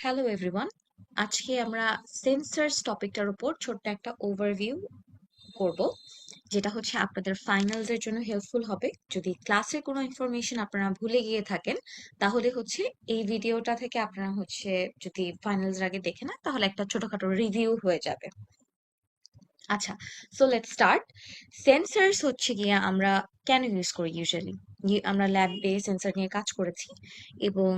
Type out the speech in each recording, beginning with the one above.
Hello everyone. আজকে আমরা sensors টপিকটার উপর ছোট্ট একটা ওভারভিউ করব, যেটা হচ্ছে আপনাদের ফাইনালস এর জন্য হেল্পফুল হবে। যদি ক্লাসের কোনো ইনফরমেশন আপনারা ভুলে গিয়ে থাকেন, তাহলে হচ্ছে এই ভিডিওটা থেকে আপনারা হচ্ছে যদি ফাইনালস আগে দেখে না, তাহলে একটা ছোটখাটো রিভিউ হয়ে যাবে। আচ্ছা, সো লেটস স্টার্ট। সেন্সরস হচ্ছে গিয়ে আমরা কেন ইউজ করি ইউজুয়ালি? আমরা ল্যাবে সেন্সর নিয়ে কাজ করেছি এবং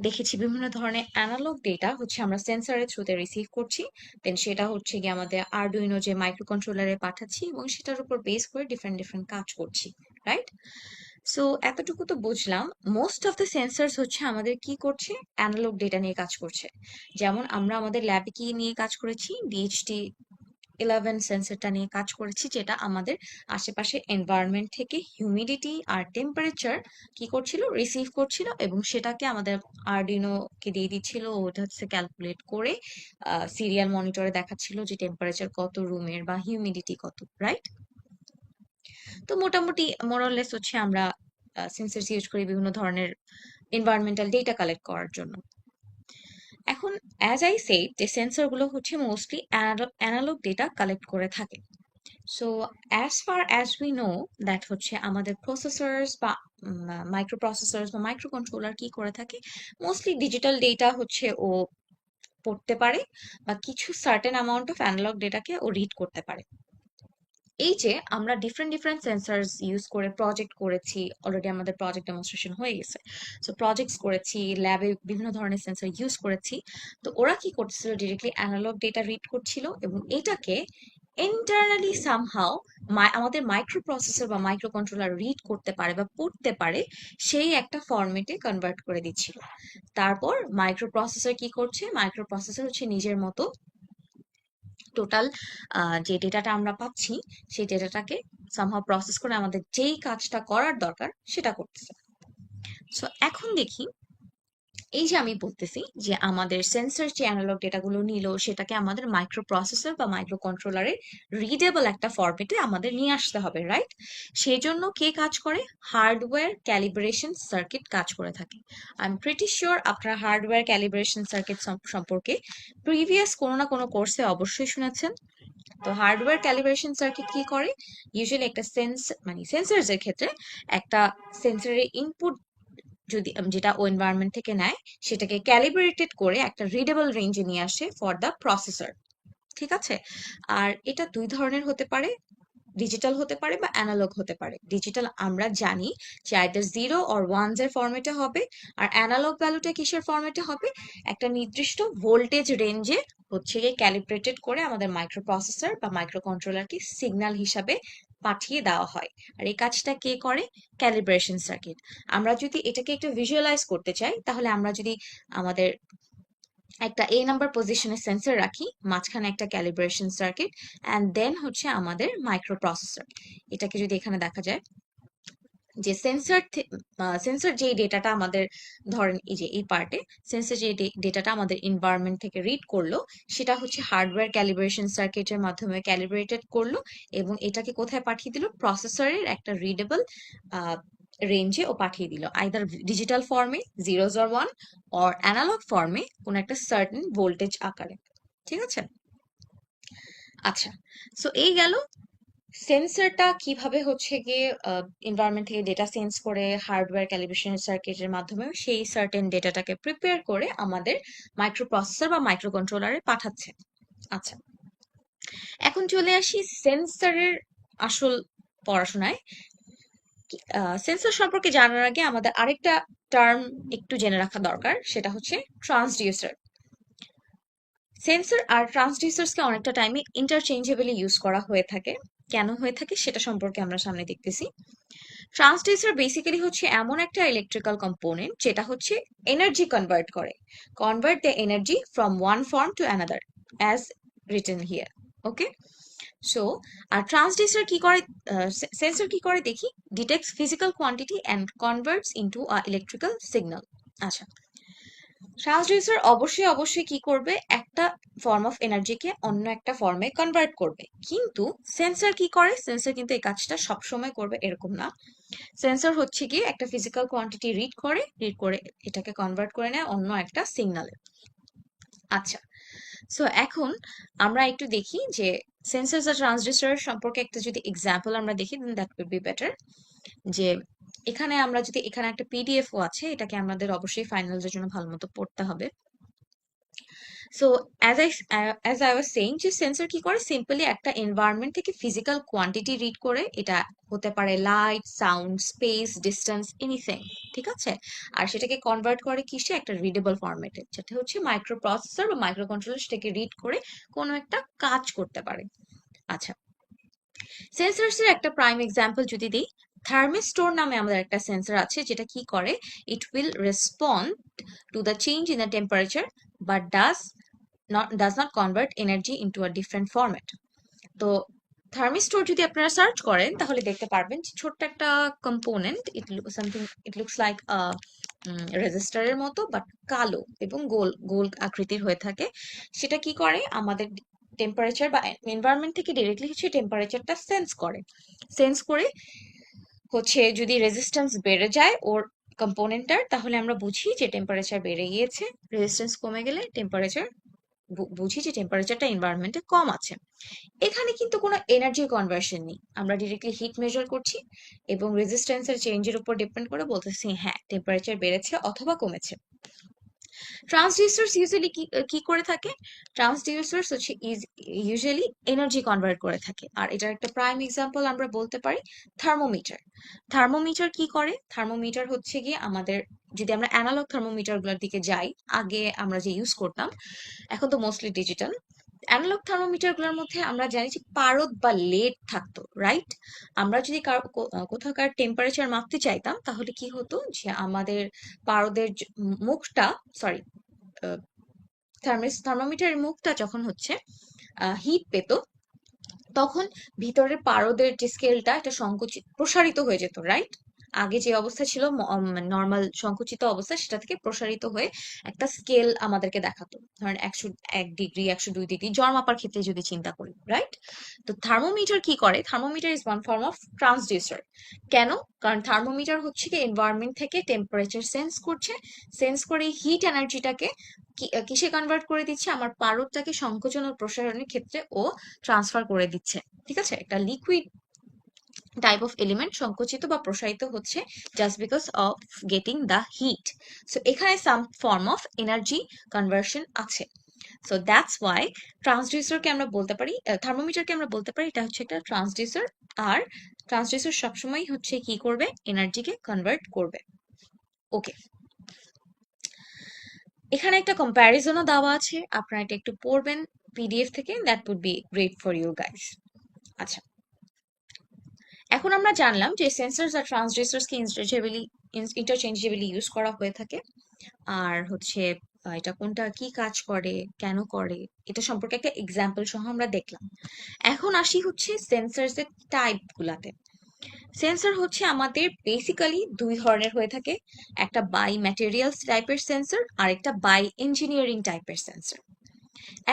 দেখেছি বিভিন্ন ধরনের অ্যানালগ ডেটা হচ্ছে আমরা সেন্সরের থ্রুতে রিসিভ করছি, দেন সেটা হচ্ছে গিয়ে আমাদের আরডুইনো যে মাইক্রো কন্ট্রোলারে পাঠাচ্ছি এবং সেটার উপর বেস করে ডিফারেন্ট ডিফারেন্ট কাজ করছি, রাইট? সো এতটুকু তো বুঝলাম। মোস্ট অফ দ্য সেন্সরস হচ্ছে আমাদের কি করছে, অ্যানালগ ডেটা নিয়ে কাজ করছে। যেমন আমরা আমাদের ল্যাবে কি নিয়ে কাজ করেছি, ডিএইচটি 11 সেন্সরটা নিয়ে কাজ করেছি, যেটা আমাদের আশেপাশে এনভায়রনমেন্ট থেকে হিউমিডিটি আর টেম্পারেচার কি করছিল, রিসিভ করছিল এবং সেটাকে আমাদের আরডিনো কে দিয়ে দিচ্ছিল। ওটা হচ্ছে ক্যালকুলেট করে সিরিয়াল মনিটরে দেখাচ্ছিল যে টেম্পারেচার কত রুমের বা হিউমিডিটি কত, রাইট? তো মোটামুটি মোরাললেস হচ্ছে আমরা সেন্সরস ইউজ করি বিভিন্ন ধরনের এনভায়রনমেন্টাল ডেটা কালেক্ট করার জন্য। এখন অ্যাজ আই সেড যে সেন্সরগুলো হচ্ছে মোস্টলি অ্যানালগ ডেটা কালেক্ট করে থাকে। So as far as we know that হচ্ছে আমাদের প্রসেসর্স বা মাইক্রো প্রসেসর্স বা মাইক্রো কন্ট্রোলার কি করে থাকে, মোস্টলি ডিজিটাল ডেটা হচ্ছে ও পড়তে পারে বা কিছু সার্টেন অ্যামাউন্ট অফ অ্যানালগ ডেটাকে ও রিড করতে পারে। এই যে আমরা ডিফারেন্ট ডিফারেন্ট সেন্সরস ইউজ করে প্রজেক্ট করেছি, অলরেডি আমাদের প্রজেক্ট ডেমনস্ট্রেশন হয়ে গেছে। সো প্রজেক্টস করেছি, ল্যাবে বিভিন্ন ধরনের সেন্সর ইউজ করেছি। তো ওরা কি করছিল, ডিরেক্টলি অ্যানালগ ডেটা রিড করছিল এবং এটাকে ইন্টারনালি সামহাও আমাদের মাইক্রো প্রসেসর বা মাইক্রো কন্ট্রোলার রিড করতে পারে বা পড়তে পারে, সেই একটা ফরম্যাটে কনভার্ট করে দিচ্ছিল। তারপর মাইক্রো প্রসেসর কি করছে, মাইক্রো প্রসেসর হচ্ছে নিজের মতো টোটাল যে ডেটাটা আমরা পাচ্ছি সেই ডেটাটাকে সামহাও প্রসেস করে আমাদের যেই কাজটা করার দরকার সেটা করতেছে। সো এখন দেখি, এই যে আমি বলতেছি যে আমাদের সেন্সর যে অ্যানালগ ডেটাগুলো নিল, সেটাকে আমাদের মাইক্রো প্রসেসর বা মাইক্রো কন্ট্রোলারে রিডেবল একটা ফরম্যাটে আমাদের নিয়ে আসতে হবে, রাইট? সেই জন্য কে কাজ করে? হার্ডওয়্যার ক্যালিব্রেশন সার্কিট কাজ করে থাকে। আই এম প্রিটি শিওর আপনারা হার্ডওয়্যার ক্যালিব্রেশন সার্কিট সম্পর্কে প্রিভিয়াস কোনো না কোনো কোর্সে অবশ্যই শুনেছেন। তো হার্ডওয়্যার ক্যালিব্রেশন সার্কিট কি করে? ইউজুয়ালি একটা সেন্সরস এর ক্ষেত্রে একটা সেন্সরের ইনপুট যদি যেটা ও এনভায়রনমেন্ট থেকে নেয়, সেটাকে ক্যালিব্রেটেড করে একটা রিডেবল রেঞ্জে নিয়ে আসে ফর দ্য প্রসেসর। ঠিক আছে? আর এটা দুই ধরনের হতে পারে, ডিজিটাল হতে পারে বা অ্যানালগ হতে পারে। ডিজিটাল আমরা জানি যে আইদার জিরো অর ওয়ানস এর ফরম্যাটে হবে, আর অ্যানালগ ভ্যালুটা কিসের ফরম্যাটে হবে? একটা নির্দিষ্ট ভোল্টেজ রেঞ্জে হচ্ছে গিয়ে ক্যালিব্রেটেড করে আমাদের মাইক্রো প্রসেসর বা মাইক্রো কন্ট্রোলারকে সিগন্যাল হিসাবে পাঠিয়ে দেওয়া হয়। আর এই কাজটা কে করে? Calibration circuit. আমরা যদি এটাকে একটু ভিজুয়ালাইজ করতে চাই, তাহলে আমরা যদি আমাদের একটা এ নাম্বার পজিশনে সেন্সর রাখি, মাঝখানে একটা ক্যালিব্রেশন সার্কিট, অ্যান্ড দেন হচ্ছে আমাদের মাইক্রো প্রসেসর। এটাকে যদি এখানে দেখা যায় যে সেন্সর যে ডেটাটা আমাদের, ধরেন এই যে এই পার্টে সেন্সর যে ডেটাটা আমাদের এনভায়রনমেন্ট থেকে রিড করলো, সেটা হচ্ছে হার্ডওয়্যার ক্যালিব্রেশন সার্কিটের মাধ্যমে ক্যালিব্রেটেড করলো এবং এটাকে কোথায় পাঠিয়ে দিল? প্রসেসরের একটা রিডেবল রেঞ্জে ও পাঠিয়ে দিল, আইদার ডিজিটাল ফর্মে zeros or one, or analog ফর্মে কোন একটা সার্টেন ভোল্টেজ আকারে। ঠিক আছে? আচ্ছা, সো এই গেল সেন্সরটা কিভাবে হচ্ছে গিয়ে এনভায়রনমেন্ট থেকে ডেটা সেন্স করে হার্ডওয়্যার ক্যালিব্রেশন সার্কিটের মাধ্যমে সেই সার্টেন ডেটাটাকে প্রিপেয়ার করে আমাদের মাইক্রো প্রসেসর বা মাইক্রো কন্ট্রোলারে পাঠাচ্ছে। আচ্ছা, এখন চলে আসি সেন্সরের আসল পড়াশোনায়। সেন্সর সম্পর্কে জানার আগে আমাদের আরেকটা টার্ম একটু জেনে রাখা দরকার, সেটা হচ্ছে ট্রান্সডিউসার। সেন্সর আর ট্রান্সডিউসার্সকে অনেকটা টাইমে ইন্টারচেঞ্জেবলি ইউজ করা হয়ে থাকে। কেন হয়ে থাকে সেটা সম্পর্কে আমরা সামনে দেখতেছি। ট্রান্সডিউসার বেসিক্যালি হচ্ছে এমন একটা ইলেকট্রিক্যাল কম্পোনেন্ট যেটা হচ্ছে energy convert the energy from one form to another, as written here. Okay, so আর ট্রান্সডিউসার কি করে, সেন্সর কি করে দেখি, detects physical quantity and converts into a electrical signal. আচ্ছা, ট্রান্সডিউসার অবশ্যই অবশ্যই কি করবে, একটা ফর্ম অফ এনার্জিকে অন্য একটা ফর্মে কনভার্ট করবে। কিন্তু সেন্সর কি করে, সেন্সর কিন্তু এই কাজটা সবসময় করবে এরকম না। সেন্সর হচ্ছে গিয়ে একটা ফিজিক্যাল কোয়ান্টিটি রিড করে এটাকে কনভার্ট করে নেয় অন্য একটা সিগনালে। আচ্ছা, সো এখন আমরা একটু দেখি যে সেন্সরস আর ট্রান্সডিউসার সম্পর্কে একটা যদি এক্সাম্পল আমরা দেখি, দেন দ্যাট উইল বি বেটার। যে এখানে আমরা যদি, এখানে একটা পিডিএফও আছে, এটাকে আমাদের অবশ্যই ফাইনালসের জন্য ভালো মতো পড়তে হবে। So as I was saying, যে সেন্সর কি করে, সিম্পলি একটা এনভায়রনমেন্ট থেকে ফিজিক্যাল কোয়ান্টিটি রিড করে। এটা হতে পারে light, sound, space, distance, anything, ঠিক আছে। আর সেটাকে কনভার্ট করে কিসে, একটা রিডেবল ফরম্যাটে, যেটা হচ্ছে মাইক্রো প্রসেসর বা মাইক্রো কন্ট্রোলার সেটাকে রিড করে কোনো একটা কাজ করতে পারে। আচ্ছা, সেন্সরস এর একটা প্রাইম এক্সাম্পল যদি দিই, থার্মিস্টর নামে আমাদের একটা সেন্সর আছে, যেটা কি করে, it will respond to the change in the temperature but does not convert energy into a different format. তো থার্মিস্টর যদি আপনারা সার্চ করেন তাহলে দেখতে পারবেন যে ছোট্ট একটা কম্পোনেন্ট, ইট লুকস লাইক রেজিস্টারের মতো, বাট কালো এবং গোল গোল আকৃতির হয়ে থাকে। সেটা কি করে, আমাদের টেম্পারেচার বা এনভায়রনমেন্ট থেকে ডিরেক্টলি হচ্ছে টেম্পারেচারটা সেন্স করে হচ্ছে, যদি রেজিস্ট্যান্স বেড়ে যায় ওর কম্পোনেন্টটার, তাহলে আমরা বুঝি যে টেম্পারেচার বেড়ে গিয়েছে। রেজিস্ট্যান্স কমে গেলে টেম্পারেচার, বুঝি যে টেম্পারেচারটা এনভায়রনমেন্টে কম আছে। এখানে কিন্তু কোনো এনার্জি কনভার্সন নেই, আমরা ডিরেক্টলি হিট মেজার করছি এবং রেজিস্ট্যান্সের চেঞ্জের উপর ডিপেন্ড করে বলতেছি হ্যাঁ টেম্পারেচার বেড়েছে অথবা কমেছে। ট্রান্সডিউসার্স ইউজুয়ালি কি কি করে থাকে, ট্রান্সডিউসার্স হচ্ছে ইউজুয়ালি এনার্জি কনভার্ট করে থাকে। আর এটার একটা প্রাইম এক্সাম্পল আমরা বলতে পারি থার্মোমিটার। থার্মোমিটার কি করে, থার্মোমিটার হচ্ছে গিয়ে আমাদের, যদি আমরা অ্যানালগ থার্মোমিটার গুলোর দিকে যাই, আগে আমরা যে ইউজ করতাম, এখন তো মোস্টলি ডিজিটাল। অ্যানালগ থার্মোমিটার গুলোর মধ্যে আমরা জানি যে পারদ বা লেড থাকতো, রাইট। আমরা যদি কোথাকার টেম্পারেচার মাপতে চাইতাম, তাহলে কি হতো যে আমাদের পারদের মুখটা, সরি, থার্মোমিটারের মুখটা যখন হচ্ছে হিট পেত, তখন ভিতরের পারদের যে স্কেলটা, এটা সংকুচিত প্রসারিত হয়ে যেত, রাইট। আগে যে অবস্থা ছিল নর্মাল সংকুচিত অবস্থা, সেটা থেকে প্রসারিত হয়ে একটা স্কেল আমাদেরকে দেখাতো। ধরেন 101 ডিগ্রি, 102 ডিগ্রি, জ্বর মাপার ক্ষেত্রে যদি চিন্তা করি, রাইট। তো থার্মোমিটার কি করে, thermometer is one form of transducer. কেন, কারণ থার্মোমিটার হচ্ছে কি এনভায়রনমেন্ট থেকে টেম্পারেচার সেন্স করছে, সেন্স করে হিট এনার্জিটাকে কিসে কনভার্ট করে দিচ্ছে, আমার পারদটাকে সংকোচন ও প্রসারণের ক্ষেত্রে ও ট্রান্সফার করে দিচ্ছে। ঠিক আছে, একটা লিকুইড টাইপ অফ এলিমেন্ট সংকুচিত বা প্রসারিত হচ্ছে just because of getting the heat. So এখানে some form of energy conversion আছে। সো দ্যাটস ওয়াই ট্রান্সডিউসারকে আমরা বলতে পারি, থার্মোমিটারকে আমরা বলতে পারি এটা হচ্ছে একটা ট্রান্সডিউসার। আর ট্রান্সডিউসার সবসময় হচ্ছে কি করবে, এনার্জিকে কনভার্ট করবে। ওকে, এখানে একটা কম্প্যারিজনও দেওয়া আছে, আপনারা এটা একটু পড়বেন পিডিএফ থেকে, that would be great for you guys. আচ্ছা, এখন আমরা জানলাম যে সেন্সরস আর ট্রান্সডিউসার্সকে ইন্টারচেঞ্জেবলি ইউজ করা হয়ে থাকে। আর হচ্ছে এটা কোনটা কি কাজ করে, কেন করে, এটা সম্পর্কে একটা এক্সাম্পল সহ আমরা দেখলাম। এখন আসি হচ্ছে সেন্সরস এর টাইপ গুলাতে। সেন্সর হচ্ছে আমাদের বেসিক্যালি দুই ধরনের হয়ে থাকে, একটা বাই ম্যাটেরিয়ালস টাইপের সেন্সর আর একটা বাই ইঞ্জিনিয়ারিং টাইপের সেন্সর।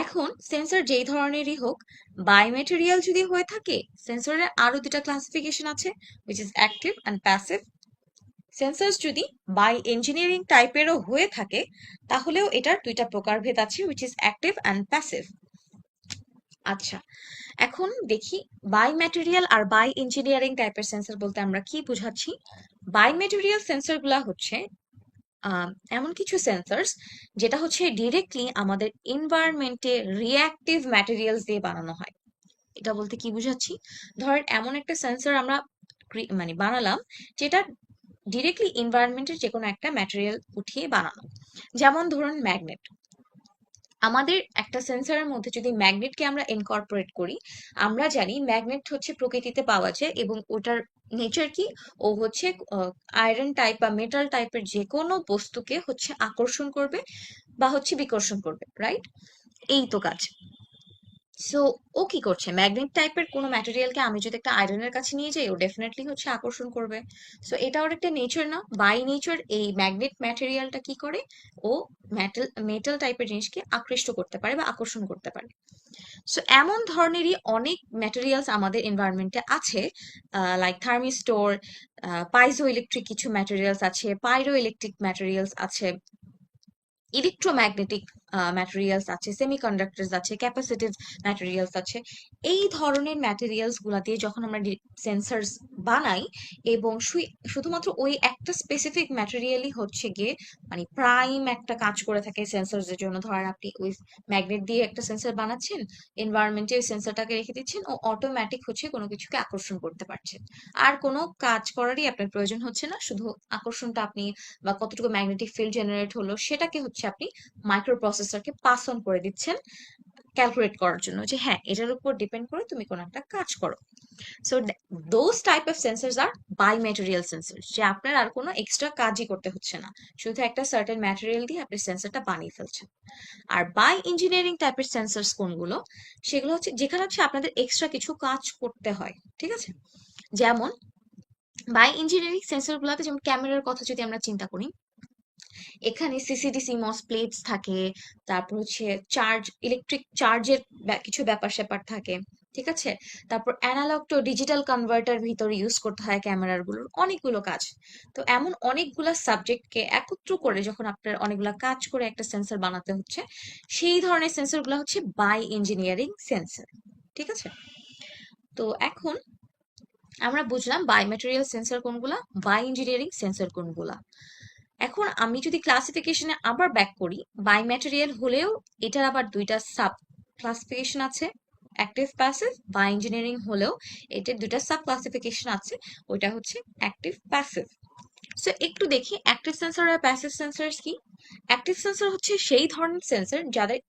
এখন সেন্সর যেই ধরনেরই হোক, বাই ম্যাটেরিয়াল যদি হয়ে থাকে, সেন্সরের আরো দুটা ক্লাসিফিকেশন আছে, which is active and passive. Sensors যদি বাই ইঞ্জিনিয়ারিং টাইপেরও হয়ে থাকে, তাহলেও এটার দুইটা প্রকারভেদ আছে, which is active and passive. আচ্ছা, এখন দেখি বাই ম্যাটেরিয়াল আর বাই ইঞ্জিনিয়ারিং টাইপের সেন্সর বলতে আমরা কি বুঝাচ্ছি। বাই ম্যাটেরিয়াল সেন্সর গুলা হচ্ছে এমন কিছু সেন্সরস যেটা হচ্ছে ডিরেক্টলি আমাদের এনভায়রনমেন্টে রিঅ্যাক্টিভ ম্যাটেরিয়ালস দিয়ে বানানো হয়। এটা বলতে কি বুঝাচ্ছি, ধরেন এমন একটা সেন্সর আমরা মানে বানালাম, যেটা ডিরেক্টলি এনভায়রনমেন্টের যে কোনো একটা ম্যাটেরিয়াল উঠিয়ে বানানো। যেমন ধরুন ম্যাগনেট, আমাদের একটা সেন্সরের মধ্যে যদি ম্যাগনেটকে আমরা ইনকর্পোরেট করি, আমরা জানি ম্যাগনেট হচ্ছে প্রকৃতিতে পাওয়া যায় এবং ওটার নেচার কি, ও হচ্ছে আয়রন টাইপ বা মেটাল টাইপের যে কোনো বস্তুকে হচ্ছে আকর্ষণ করবে বা হচ্ছে বিকর্ষণ করবে, রাইট। এই তো কাজ। সো ও কি করছে, ম্যাগনেট টাইপের কোনো ম্যাটেরিয়ালকে আমি যদি একটা আয়রনের কাছে নিয়ে যাই, ও ডেফিনেটলি হচ্ছে আকর্ষণ করবে। সো এটা ওর একটা নেচার না, বাই নেচার এই ম্যাগনেট ম্যাটেরিয়ালটা কি করে, ও মেটাল মেটাল টাইপের জিনিসকে আকৃষ্ট করতে পারে বা আকর্ষণ করতে পারে। সো এমন ধরনেরই অনেক ম্যাটেরিয়ালস আমাদের এনভায়রনমেন্টে আছে, লাইক থার্মিস্টর, পাইজো ইলেকট্রিক কিছু ম্যাটেরিয়ালস আছে, পাইরো ইলেকট্রিক ম্যাটেরিয়ালস আছে, ইলেকট্রোম্যাগনেটিক ম্যাটেরিয়ালস আছে, সেমিকন্ডাক্টরস আছে, ক্যাপাসিটিভ ম্যাটেরিয়ালস আছে। এই ধরনের ম্যাটেরিয়ালস গুলা দিয়ে যখন আমরা সেন্সরস বানাই এবং শুধুমাত্র ওই একটা স্পেসিফিক ম্যাটেরিয়ালই হচ্ছে গিয়ে মানে প্রাইম একটা কাজ করে থাকে সেন্সরস এর জন্য। ধরেন আপনি ওই ম্যাগনেট দিয়ে একটা সেন্সর বানাচ্ছেন, এনভায়রনমেন্টে ওই সেন্সরটাকে রেখে দিচ্ছেন, ও অটোমেটিক হচ্ছে কোনো কিছুকে আকর্ষণ করতে পারছেন। আর কোনো কাজ করারই আপনার প্রয়োজন হচ্ছে না, শুধু আকর্ষণটা আপনি বা কতটুকু ম্যাগনেটিক ফিল্ড জেনারেট হলো সেটাকে হচ্ছে আপনি মাইক্রো প্রসেসরকে পাস অন করে দিচ্ছেন ক্যালকুলেট করার জন্য, যে হ্যাঁ এটার উপর ডিপেন্ড করে তুমি কোনো একটা কাজ করো। So those type of sensors are by material sensor, যে আপনার আর কোনো এক্সট্রা কাজই করতে হচ্ছে না, শুধু একটা সার্টেন ম্যাটেরিয়াল দিয়ে আপনি সেন্সরটা বানিয়ে ফেলছেন। আর বাই ইঞ্জিনিয়ারিং টাইপের সেন্সরস কোনগুলো, সেগুলো হচ্ছে যেখানে হচ্ছে আপনাদের এক্সট্রা কিছু কাজ করতে হয়, ঠিক আছে? যেমন বাই ইঞ্জিনিয়ারিং সেন্সর গুলোতে, যেমন ক্যামেরার কথা যদি আমরা চিন্তা করি, এখানে সিসিডি সিমস প্লেটস থাকে, তারপর হচ্ছে ইলেকট্রিক চার্জের কিছু ব্যাপার স্যাপার থাকে, ঠিক আছে? তারপর অ্যানালগ টু ডিজিটাল কনভার্টার ভিতরে ইউজ করতে হয় ক্যামেরার গুলোর, অনেকগুলো কাজ। তো এমন অনেকগুলা সাবজেক্টকে একত্র করে যখন আপনার অনেকগুলা কাজ করে একটা সেন্সর বানাতে হচ্ছে, সেই ধরনের সেন্সর গুলো হচ্ছে বাই ইঞ্জিনিয়ারিং সেন্সর, ঠিক আছে? তো এখন আমরা বুঝলাম বাই ম্যাটেরিয়াল সেন্সর কোনগুলা, বাই ইঞ্জিনিয়ারিং সেন্সর কোনগুলা। এখন আমি যদি ক্লাসিফিকেশনে আবার ব্যাক করি, বাই ম্যাটেরিয়াল হলেও এটার আবার দুইটা সাব ক্লাসিফিকেশন আছে, অ্যাক্টিভ প্যাসিভ। বাই ইঞ্জিনিয়ারিং হলেও এটার দুইটা সাব ক্লাসিফিকেশন আছে, ওইটা হচ্ছে অ্যাক্টিভ প্যাসিভ। সো একটু দেখি অ্যাক্টিভ সেন্সর আর প্যাসিভ সেন্সর কি। অ্যাক্টিভ সেন্সর হচ্ছে সেই ধরনের সেন্সর যাদের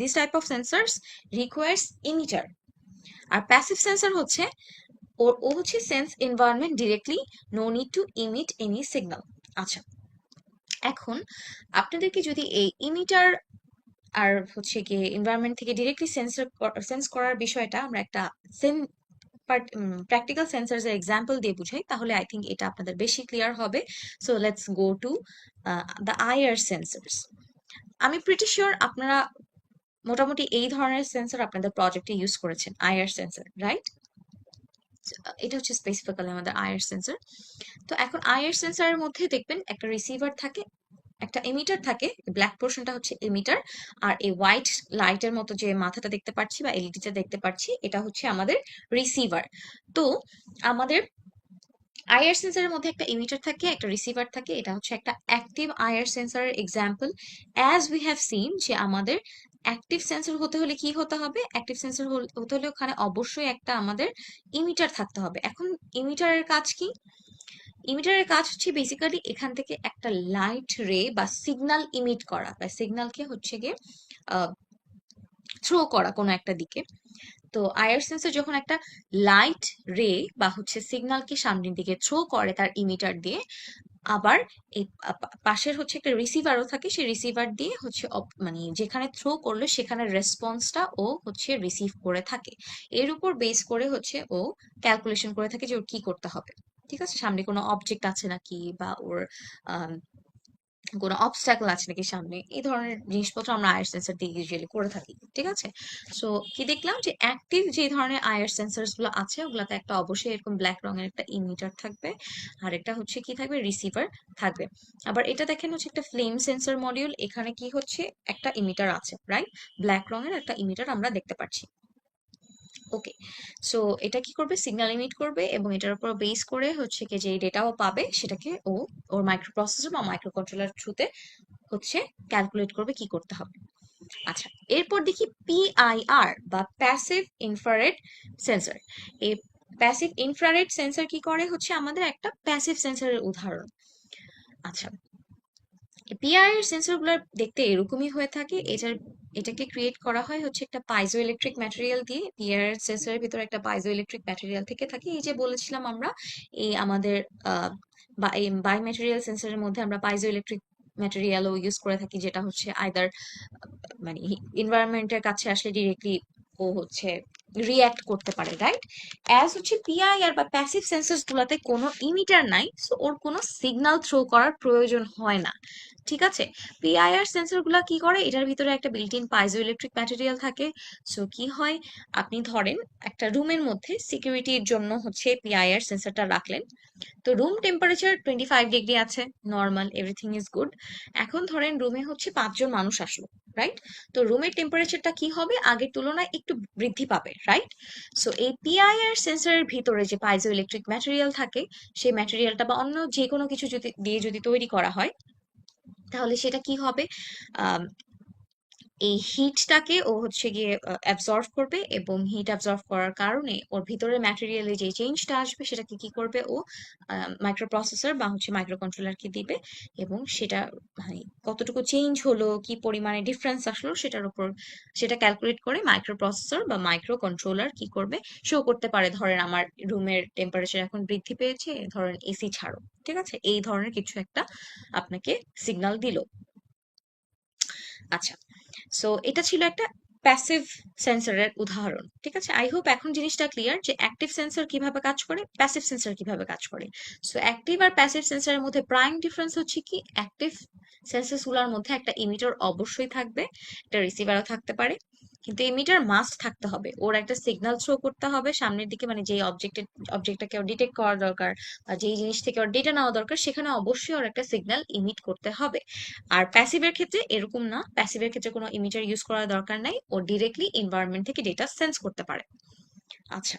this type of sensors requires emitter. আর প্যাসিভ সেন্সর হচ্ছে ও হচ্ছে sense environment directly, no need to emit any signal. আচ্ছা, এখন আপনাদেরকে যদি এই ইমিটার আর হচ্ছে গিয়ে এনভায়রনমেন্ট থেকে ডিরেক্টলি সেন্স করার বিষয়টা আমরা একটা সেম প্র্যাকটিক্যাল সেন্সার্স এর এক্সাম্পল দিয়ে বুঝাই, তাহলে আই থিঙ্ক এটা আপনাদের বেশি ক্লিয়ার হবে। So let's go to the IR sensors. আমি প্রিটি শিওর আপনারা মোটামুটি এই ধরনের সেন্সর আপনাদের প্রজেক্টে ইউজ করেছেন, আইআর সেন্সর, রাইট? এটা হচ্ছে স্পেসিফিক্যালি আমাদের আইআর সেন্সর। তো এখন আইআর সেন্সরের মধ্যে দেখবেন একটা রিসিভার থাকে, একটা এমিটার থাকে, ব্ল্যাক পোর্শনটা হচ্ছে এমিটার, আর এই হোয়াইট লাইটের মতো যে মাথাটা দেখতে পাচ্ছি বা এলইডিটা দেখতে পাচ্ছি, এটা হচ্ছে আমাদের রিসিভার। তো আমাদের আইআর সেন্সরের মধ্যে একটা এমিটার থাকে, একটা রিসিভার থাকে, এটা হচ্ছে একটা অ্যাক্টিভ আইআর সেন্সরের example. As we have seen যে আমাদের অ্যাক্টিভ সেন্সর হতে হলে কি হতে হবে, অ্যাক্টিভ সেন্সর হতে হলে ওখানে অবশ্যই একটা আমাদের ইমিটার থাকতে হবে। এখন ইমিটারের কাজ কি? ইমিটারের কাজ হচ্ছে বেসিক্যালি এখান থেকে একটা লাইট রে বা সিগন্যাল ইমিট করা, বা সিগন্যালকে হচ্ছে গিয়ে থ্রো করা কোনো একটা দিকে। তো আইআর সেন্সর যখন একটা লাইট রে বা হচ্ছে সিগন্যালকে সামনের দিকে থ্রো করে তার ইমিটার দিয়ে, আবার এই পাশের হচ্ছে একটা রিসিভারও থাকে, সেই রিসিভার দিয়ে হচ্ছে মানে যেখানে থ্রো করলো সেখানে রেসপন্সটা ও হচ্ছে রিসিভ করে থাকে। এর উপর বেস করে হচ্ছে ও ক্যালকুলেশন করে থাকে যে ওর কি করতে হবে, ঠিক আছে? সামনে কোনো অবজেক্ট আছে নাকি, বা ওর কোনো অবস্ট্যাকল আছে নাকি সামনে, এই ধরনের জিনিসপত্র আমরা আয়ার সেন্সর দিয়ে ইউজুয়ালি করে থাকি, ঠিক আছে? সো কি দেখলাম যে অ্যাক্টিভ যে ধরনের আয়ার সেন্সরস গুলো আছে ওগুলাতে একটা অবশ্যই এরকম ব্ল্যাক রঙের একটা ইমিটার থাকবে, আর একটা হচ্ছে কি থাকবে, রিসিভার থাকবে। আবার এটা দেখেন হচ্ছে একটা ফ্লেম সেন্সর মডিউল, এখানে কি হচ্ছে একটা ইমিটার আছে, রাইট? ব্ল্যাক রঙের একটা ইমিটার আমরা দেখতে পাচ্ছি। ওকে, সো এটা কি করবে, সিগন্যাল ইমিট করবে, এবং এটার উপর বেস করে হচ্ছে কি যে ডেটাও পাবে সেটাকে ও ওর মাইক্রো প্রসেসর বা মাইক্রো কন্ট্রোলার থ্রুতে হচ্ছে ক্যালকুলেট করবে কি করতে হবে। আচ্ছা, এরপর দেখি পিআইআর বা প্যাসিভ ইনফ্রারেড সেন্সর। এই প্যাসিভ ইনফ্রারেড সেন্সর কি করে, হচ্ছে আমাদের একটা প্যাসিভ সেন্সরের উদাহরণ। আচ্ছা, পিআইআর সেন্সর গুলো দেখতে এরকমই হয়ে থাকে। এটাকে ক্রিয়েট করা হয় হচ্ছে একটা পাইজো ইলেকট্রিক ম্যাটেরিয়াল দিয়ে। পিআইআর সেন্সরের ভিতরে একটা পাইজো ইলেকট্রিক ম্যাটেরিয়াল থেকে থাকে, এই যে বলেছিলাম আমরা এই আমাদের বাই ম্যাটেরিয়াল সেন্সরের মধ্যে আমরা পাইজো ইলেকট্রিক ম্যাটেরিয়ালও ইউজ করে থাকি, যেটা হচ্ছে আইদার মানে এনভায়রনমেন্টের কাছে আসলে ডিরেক্টলি ও হচ্ছে রিয়্যাক্ট করতে পারে, রাইট? অ্যাজ হচ্ছে পিআইআর বা প্যাসিভ সেন্সরস গুলাতে কোনো ইমিটার নাই, সো ওর কোনো সিগন্যাল থ্রো করার প্রয়োজন হয় না। ঠিক আছে। পিআইআর সেন্সর গুলা কি করে, এটার ভিতরে একটা built in piezo electric material থাকে। সো কি হয়, আপনি ধরেন একটা রুমের মধ্যে সিকিউরিটির জন্য হচ্ছে পিআইআর সেন্সরটা রাখলেন। তো রুম টেম্পারেচার 25 ডিগ্রি আছে, নর্মাল, এভরিথিং ইজ গুড। এখন ধরেন রুমে হচ্ছে 5 জন মানুষ আসলো, রাইট? তো রুমের টেম্পারেচারটা কি হবে, আগের তুলনায় একটু বৃদ্ধি পাবে, রাইট? সো এই পিআইআর সেন্সরের ভিতরে যে পাইজো ইলেকট্রিক ম্যাটেরিয়াল থাকে, সেই ম্যাটেরিয়ালটা বা অন্য যে কোনো কিছু যদি দিয়ে যদি তৈরি করা হয়, তাহলে সেটা কি হবে, আম, এই হিটটাকে ও হচ্ছে গিয়ে অ্যাবজর্ভ করবে, এবং হিট অ্যাবজর্ভ করার কারণে ওর ভিতরে ম্যাটেরিয়ালে যে চেঞ্জটা আসবে সেটাকে কি করবে ও মাইক্রো প্রসেসর বা হচ্ছে মাইক্রো কন্ট্রোলারকে দিবে, এবং সেটা মানে কতটুকু চেঞ্জ হলো, কি পরিমাণে ডিফারেন্স আসলো সেটার উপর সেটা ক্যালকুলেট করে মাইক্রো প্রসেসর বা মাইক্রো কন্ট্রোলার কি করবে, শো করতে পারে ধরেন আমার রুমের টেম্পারেচার এখন বৃদ্ধি পেয়েছে, ধরেন এসি ছাড়ো, ঠিক আছে, এই ধরনের কিছু একটা আপনাকে সিগন্যাল দিল। আচ্ছা, সো এটা ছিল একটা প্যাসিভ সেন্সরের উদাহরণ, ঠিক আছে। আই হোপ এখন জিনিসটা ক্লিয়ার যে অ্যাক্টিভ সেন্সর কিভাবে কাজ করে, প্যাসিভ সেন্সর কিভাবে কাজ করে। সো অ্যাক্টিভ আর প্যাসিভ সেন্সরের মধ্যে প্রাইম ডিফারেন্স হচ্ছে কি, অ্যাক্টিভ সেন্সর গুলার মধ্যে একটা ইমিটার অবশ্যই থাকবে, একটা রিসিভারও থাকতে পারে, কিন্তু এমিটার মাস্ট থাকতে হবে, ওর একটা সিগন্যাল থ্রো করতে হবে সামনের দিকে, মানে যে অবজেক্টটাকে ওর ডিটেক্ট করা দরকার বা যেই জিনিস থেকে ওর ডেটা নেওয়া দরকার, সেখানে অবশ্যই ওর একটা সিগন্যাল ইমিট করতে হবে। আর প্যাসিভের ক্ষেত্রে এরকম না, প্যাসিভের ক্ষেত্রে কোনো ইমিটার ইউজ করার দরকার নাই, ও ডিরেক্টলি এনভায়রনমেন্ট থেকে ডেটা সেন্স করতে পারে। আচ্ছা,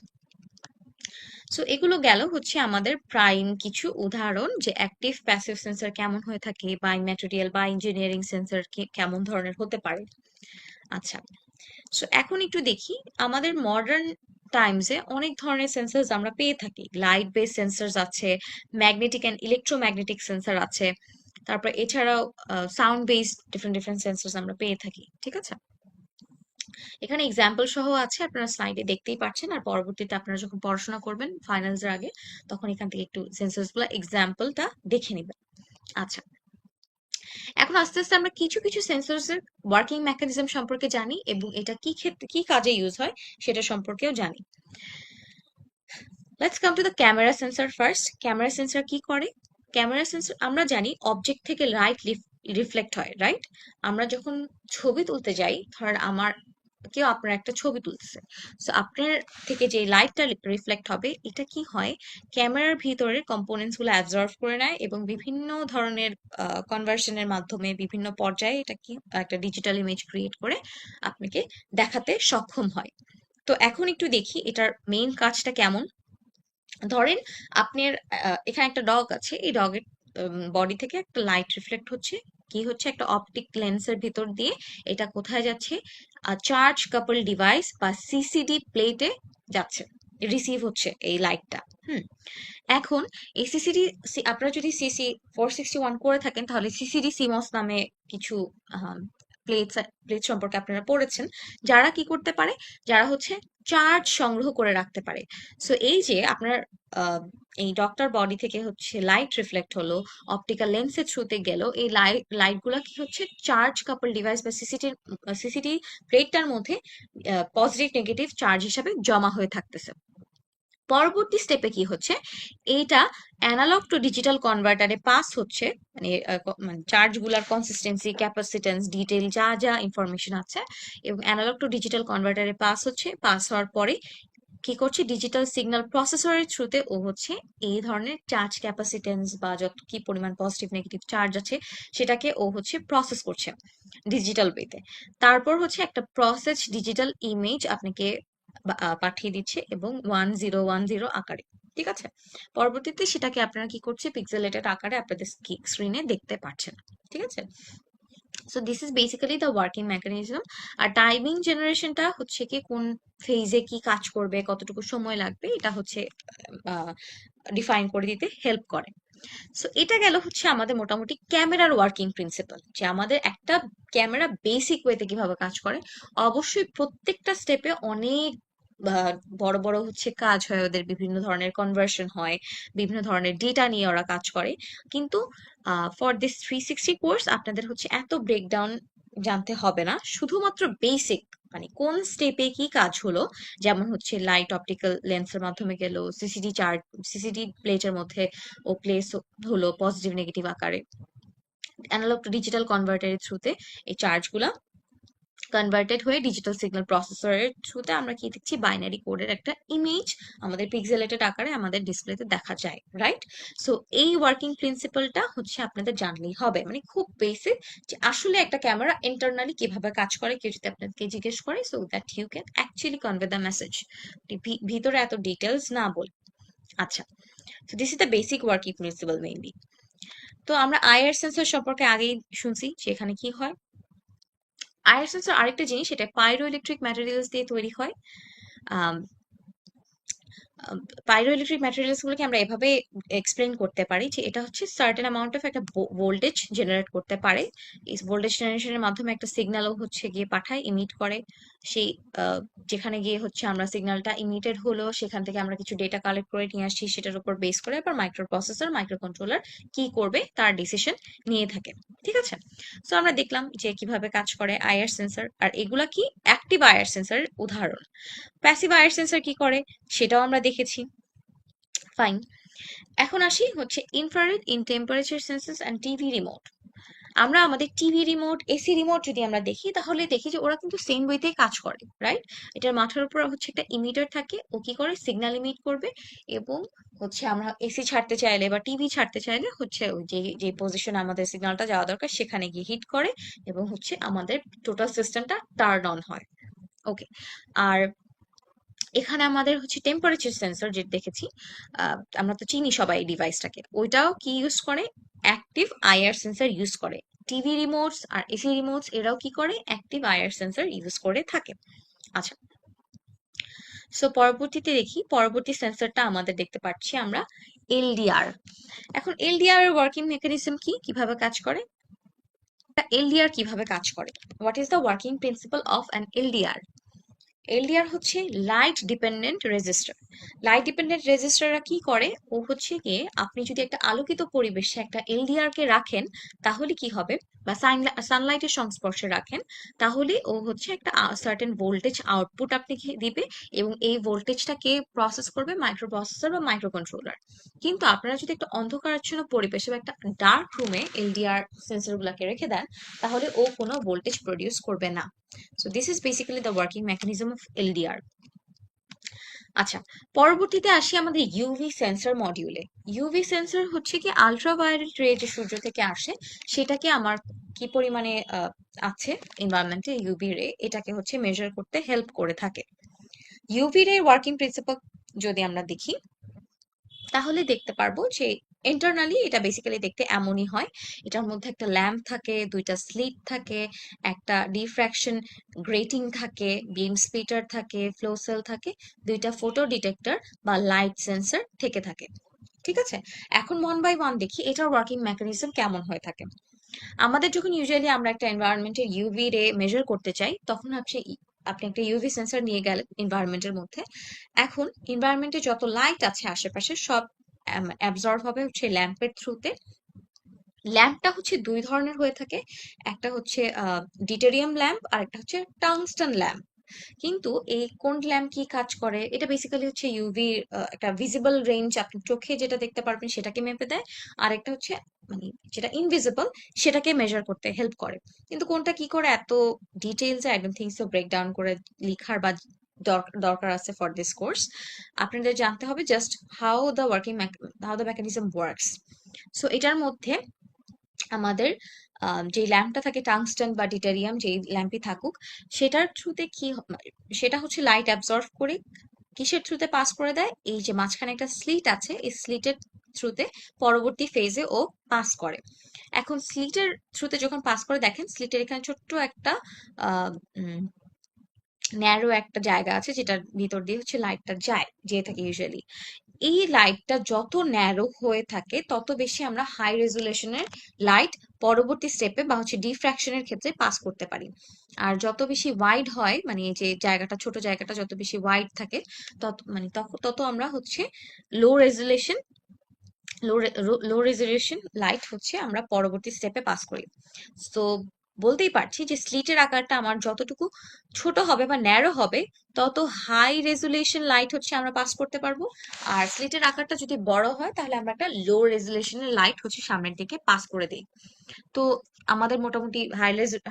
সো এগুলো গেল হচ্ছে আমাদের প্রাইম কিছু উদাহরণ যে অ্যাক্টিভ প্যাসিভ সেন্সর কেমন হয়ে থাকে, বা ম্যাটেরিয়াল বা ইঞ্জিনিয়ারিং সেন্সর কেমন ধরনের হতে পারে। আচ্ছা, সো এখন একটু দেখি, আমাদের মডার্ন টাইমসে অনেক ধরনের সেন্সরস আমরা পেয়ে থাকি। লাইট বেস সেন্সরস আছে, ম্যাগনেটিক অ্যান্ড ইলেকট্রোম্যাগনেটিক সেন্সর আছে, তারপর এছাড়াও sound based different different sensors আমরা পেয়ে থাকি, ঠিক আছে। এখানে এক্সাম্পল সহ আছে, আপনারা স্লাইডে দেখতেই পাচ্ছেন, আর পরবর্তীতে আপনারা যখন পড়াশোনা করবেন ফাইনালস এর আগে, তখন এখান থেকে একটু সেন্সরস গুলো এক্সাম্পলটা দেখে নেবেন। আচ্ছা, এখন আস্তে আস্তে আমরা কিছু কিছু সেন্সরস এর ওয়ার্কিং মেকানিজম সম্পর্কে জানি, এবং এটা কি ক্ষেত্রে কি কাজে ইউজ হয় সেটা সম্পর্কেও জানি। Let's come to the camera sensor first. Camera sensor কি করে, ক্যামেরা সেন্সর আমরা জানি অবজেক্ট থেকে লাইট রিফ্লেক্ট হয়, রাইট? আমরা যখন ছবি তুলতে যাই, ধরেন আমার কেউ আপনার একটা ছবি তুলতেছে, সো আপনার থেকে যে লাইটটা রিফ্লেক্ট হবে, এটা কি হয়, ক্যামেরার ভিতরের কম্পোনেন্টস গুলো অ্যাবজর্ভ করে নেয়, এবং বিভিন্ন ধরনের কনভার্সনের মাধ্যমে বিভিন্ন পর্যায়ে এটা কি একটা ডিজিটাল ইমেজ ক্রিয়েট করে আপনাকে দেখাতে সক্ষম হয়। তো এখন একটু দেখি এটার মেইন কাজটা কেমন। ধরেন আপনার এখানে একটা ডগ আছে, এই ডগের বডি থেকে একটা লাইট রিফ্লেক্ট হচ্ছে, কি হচ্ছে, একটা অপটিক লেন্সের ভিতর দিয়ে এটা কোথায় যাচ্ছে, চার্জ কাপল ডিভাইস বা সিসিডি প্লেটে যাচ্ছে, রিসিভ হচ্ছে এই লাইটটা। হুম, এখন এই সিসিডি, আপনারা যদি CC461 করে থাকেন, তাহলে সিসিডি সিমস নামে কিছু প্লেট প্লেট সম্পর্কে আপনারা পড়েছেন, যারা কি করতে পারে, যারা হচ্ছে চার্জ সংগ্রহ করে রাখতে পারে। সো এই যে আপনার আহ, এই ডক্টর বডি থেকে হচ্ছে লাইট রিফ্লেক্ট হলো, অপটিক্যাল লেন্সের থ্রুতে গেল, এই লাইট গুলা কি হচ্ছে, চার্জ কাপল ডিভাইস বা সিসিডি প্লেটটার মধ্যে পজিটিভ নেগেটিভ চার্জ হিসাবে জমা হয়ে থাকতেছে। পরবর্তী স্টেপে কি হচ্ছে, এইটা অ্যানালগ টু ডিজিটাল কনভার্টারে পাস হচ্ছে, মানে মানে চার্জ গুলার কনসিস্টেন্সি, ক্যাপাসিটেন্স, ডিটেল যা যা ইনফরমেশন আছে, এবং অ্যানালগ টু ডিজিটাল কনভার্টারে পাস হচ্ছে, পাস হওয়ার পরে কি করছে, ডিজিটাল সিগন্যাল প্রসেসরের থ্রুতে ও হচ্ছে এই ধরনের চার্জ ক্যাপাসিটেন্স বা যত কি পরিমাণ পজিটিভ নেগেটিভ চার্জ আছে সেটাকে ও হচ্ছে প্রসেস করছে ডিজিটাল ওয়েতে। তারপর হচ্ছে একটা প্রসেস ডিজিটাল ইমেজ আপনাকে পাঠিয়ে দিচ্ছে, এবং 1010 আকারে, ঠিক আছে। পরবর্তীতে সেটাকে আপনারা কি করছে, পিক্সেলেটেড আকারে আপনাদের স্ক্রিনে দেখতে পাচ্ছেন, ঠিক আছে। So this is basically the working mechanism. আর টাইমিং জেনারেশনটা হচ্ছে কি কোন ফেজে কি কাজ করবে, কতটুকু সময় লাগবে, এটা হচ্ছে ডিফাইন করে দিতে হেল্প করে। সো এটা গেল হচ্ছে আমাদের মোটামুটি ক্যামেরার ওয়ার্কিং প্রিন্সিপাল, যে আমাদের একটা ক্যামেরা বেসিক ওয়েতে কিভাবে কাজ করে। অবশ্যই প্রত্যেকটা স্টেপে অনেক আহ, বড় বড় হচ্ছে কাজ হয়, ওদের বিভিন্ন ধরনের কনভার্সন হয়, বিভিন্ন ধরনের ডেটা নিয়ে ওরা কাজ করে, কিন্তু ফর দিস 360 কোর্স আপনাদের হচ্ছে এত ব্রেকডাউন জানতে হবে না, শুধুমাত্র বেসিক মানে কোন স্টেপে কি কাজ হলো, যেমন হচ্ছে লাইট অপটিক্যাল লেন্সের মাধ্যমে গেল, সিসিডি প্লেটের মধ্যে ও প্লেস হলো পজিটিভ নেগেটিভ আকারে, অ্যানালগ টু ডিজিটাল কনভার্টারের থ্রুতে এই চার্জগুলা কনভার্টেড হয়ে ডিজিটাল সিগন্যাল প্রসেসরের থ্রুতে আমরা কি দেখছি, বাইনারি কোডের একটা ইমেজ আমাদের পিক্সেলেটেড আকারে আমাদের ডিসপ্লেতে দেখা যায়, রাইট? সো এই ওয়ার্কিং প্রিন্সিপালটা হচ্ছে আপনাদের জানলেই হবে, মানে খুব বেসিক, যে আসলে একটা ক্যামেরা ইন্টারনালি কিভাবে কাজ করে কেউ যদি আপনাকে জিজ্ঞেস করে, so that you can actually convey the message, ভিতরে এত ডিটেলস না বল। আচ্ছা, so this is the basic working principle mainly. তো আমরা আইআর সেন্সর সম্পর্কে আগেই শুনছি যে এখানে কি হয়। আইআর সেন্সর আরেকটা জিনিস, এটা পাইরো ইলেকট্রিক ম্যাটেরিয়ালস দিয়ে তৈরি হয়। পাইরো ইলেকট্রিক ম্যাটেরিয়ালস গুলোকে আমরা এভাবে এক্সপ্লেন করতে পারি যে এটা হচ্ছে সার্টেন অ্যামাউন্ট অফ একটা ভোল্টেজ জেনারেট করতে পারে। এই ভোল্টেজ জেনারেশনের মাধ্যমে একটা সিগন্যালও হচ্ছে গিয়ে পাঠায়, ইমিট করে। সেই যেখানে গিয়ে হচ্ছে আমরা সিগন্যালটা ইমিটেড হলো, সেখান থেকে আমরা কিছু ডেটা কালেক্ট করে নিয়ে আসছি, সেটার উপর বেস করে আবার মাইক্রো প্রসেসর, মাইক্রো কন্ট্রোলার কি করবে তার ডিসিশন নিয়ে থাকে। ঠিক আছে, সো আমরা দেখলাম যে কিভাবে কাজ করে আইআর সেন্সর, আর এগুলা কি অ্যাক্টিভ আইআর সেন্সরের উদাহরণ। প্যাসিভ আইআর সেন্সর কি করে সেটাও আমরা দেখেছি। ফাইন, এখন আসি হচ্ছে infrared in temperature senses and TV remote. আমরা আমাদের টিভি রিমোট, এসি রিমোট যদি আমরা দেখি, তাহলে দেখি যে ওরা কিন্তু সেম ওয়েতেই কাজ করে, রাইট? এটার মাথার উপর হচ্ছে একটা ইমিটার থাকে, ও কি করে সিগন্যাল ইমিট করবে, এবং হচ্ছে আমরা এসি ছাড়তে চাইলে বা টিভি ছাড়তে চাইলে হচ্ছে ওই যে যে পজিশনে আমাদের সিগন্যালটা যাওয়া দরকার সেখানে গিয়ে হিট করে, এবং হচ্ছে আমাদের টোটাল সিস্টেমটা টার্ন অন হয়। ওকে, আর এখানে আমাদের হচ্ছে টেম্পারেচার সেন্সর যেটা দেখেছি, আমরা তো চিনি সবাই এই ডিভাইসটাকে, ওইটাও কি ইউজ করে, অ্যাক্টিভ আইআর সেন্সর ইউজ করে। টিভি রিমোটস আর এসি রিমোটস এরাও কি করে, অ্যাক্টিভ আইআর সেন্সর ইউজ করে থাকে। আচ্ছা, সো পরবর্তীতে দেখি, পরবর্তী সেন্সরটা আমাদের দেখতে পাচ্ছি আমরা এলডিআর। এখন এলডিআর এর ওয়ার্কিং মেকানিজম কি, কিভাবে কাজ করে, এলডিআর কিভাবে কাজ করে, what is the working principle of an LDR. LDR হচ্ছে light dependent resistor. Light dependent রেজিস্টাররা কি করে, ও হচ্ছে গিয়ে আপনি যদি একটা আলোকিত পরিবেশে একটা এলডিআর কে রাখেন, তাহলে কি হবে, বা সানলাইটের সংস্পর্শে রাখেন, তাহলে ও হচ্ছে একটা সার্টেন ভোল্টেজ আউটপুট আপনাকে দিবে, এবং এই ভোল্টেজটাকে প্রসেস করবে মাইক্রো প্রসেসর বা মাইক্রো কন্ট্রোলার। কিন্তু আপনারা যদি একটা অন্ধকারাচ্ছন্ন পরিবেশে বা একটা ডার্ক রুমে এলডিআর সেন্সর গুলাকে রেখে দেন, তাহলে ও কোনো ভোল্টেজ প্রডিউস করবে না। So this is basically the working mechanism of LDR. আচ্ছা, পরবর্তীতে আসি আমাদের ইউভি সেন্সর মডিউলে। ইউভি সেন্সর হচ্ছে কি আলট্রাভায়োলেট রে যে সূর্য থেকে আসে, সেটাকে আমার কি পরিমাণে আছে এনভায়রনমেন্টে ইউভি রে, এটাকে হচ্ছে মেজার করতে হেল্প করে থাকে। ইউভি রে ওয়ার্কিং প্রিন্সিপাল যদি আমরা দেখি, তাহলে দেখতে পারবো যে ইন্টারনালি এটা বেসিক্যালি দেখতে এমনই হয়। এটার মধ্যে একটা ল্যাম্প থাকে, দুইটা স্লিট থাকে, একটা ডিফ্র্যাকশন গ্রেটিং থাকে, বিম স্প্লিটার থাকে, ফ্লো সেল থাকে, দুইটা ফটো ডিটেক্টর বা লাইট সেন্সর থেকে থাকে। ঠিক আছে, এখন ওয়ান বাই ওয়ান দেখি এটার ওয়ার্কিং মেকানিজম কেমন হয়ে থাকে। আমাদের যখন ইউজুয়ালি আমরা একটা এনভায়রনমেন্টের ইউভি রে মেজার করতে চাই, তখন হচ্ছে আপনি একটা ইউভি সেন্সর নিয়ে গেলেন এনভায়রনমেন্টের মধ্যে। এখন এনভায়রনমেন্টে যত লাইট আছে আশেপাশে সব অ্যাবজর্ব হবে হচ্ছে ল্যাম্পের থ্রুতে। ল্যাম্পটা হচ্ছে দুই ধরনের হয়ে থাকে, একটা হচ্ছে ডিটেরিয়াম ল্যাম্প আর একটা হচ্ছে টাংস্টান ল্যাম্প। কিন্তু এই কোন ল্যাম্প কি কাজ করে, এটা বেসিক্যালি হচ্ছে ইউভি একটা ভিজিবল রেঞ্জ, আপনি চোখে যেটা দেখতে পারবেন সেটাকে মেপে দেয়, আর একটা হচ্ছে মানে যেটা ইনভিজিবল সেটাকে মেজার করতে হেল্প করে। কিন্তু কোনটা কি করে এত details I don't think so breakdown করে লিখার বা দরকার আছে ফর দিস কোর্স। আপনাদের জানতে হবে just how the mechanism works. So এটার মধ্যে আমাদের যে ল্যাম্পটা থাকে টাংস্টান বা ডিটারিয়াম, যে ল্যাম্পই থাকুক, সেটার থ্রুতে সেটা হচ্ছে লাইট অ্যাবজর্ভ করে কিসের থ্রুতে পাস করে দেয়, এই যে মাঝখানে একটা স্লিট আছে, এই স্লিটের থ্রুতে পরবর্তী ফেজে ও পাস করে। এখন স্লিটের থ্রুতে যখন পাস করে, দেখেন স্লিটের এখানে ছোট্ট একটা ন্যারো একটা জায়গা আছে যেটার ভিতর দিয়ে হচ্ছে লাইটটা যেয়ে থাকে ইউজুয়ালি। এই লাইটটা যত ন্যারো হয়ে থাকে, তত বেশি আমরা হাই রেজুলেশনের লাইট পরবর্তী স্টেপে বা হচ্ছে ডিফ্র্যাকশনের ক্ষেত্রে পাস করতে পারি। আর যত বেশি ওয়াইড হয়, মানে এই যে জায়গাটা, ছোট জায়গাটা যত বেশি ওয়াইড থাকে, তত মানে তত আমরা হচ্ছে লো রেজুলেশন লো রেজুলেশন লাইট হচ্ছে আমরা পরবর্তী স্টেপে পাস করি। তো বলতেই পারছি যে স্লিটের আকারটা আমার যতটুকু ছোট হবে বা ন্যারো হবে, তত হাই রেজুলেশন লাইট হচ্ছে আমরা পাস করতে পারবো। আর স্লিটের আকারটা যদি বড় হয় তাহলে আমরা একটা লো রেজুলেশনের লাইট হচ্ছে সামনের দিকে পাস করে দিই। তো আমাদের মোটামুটি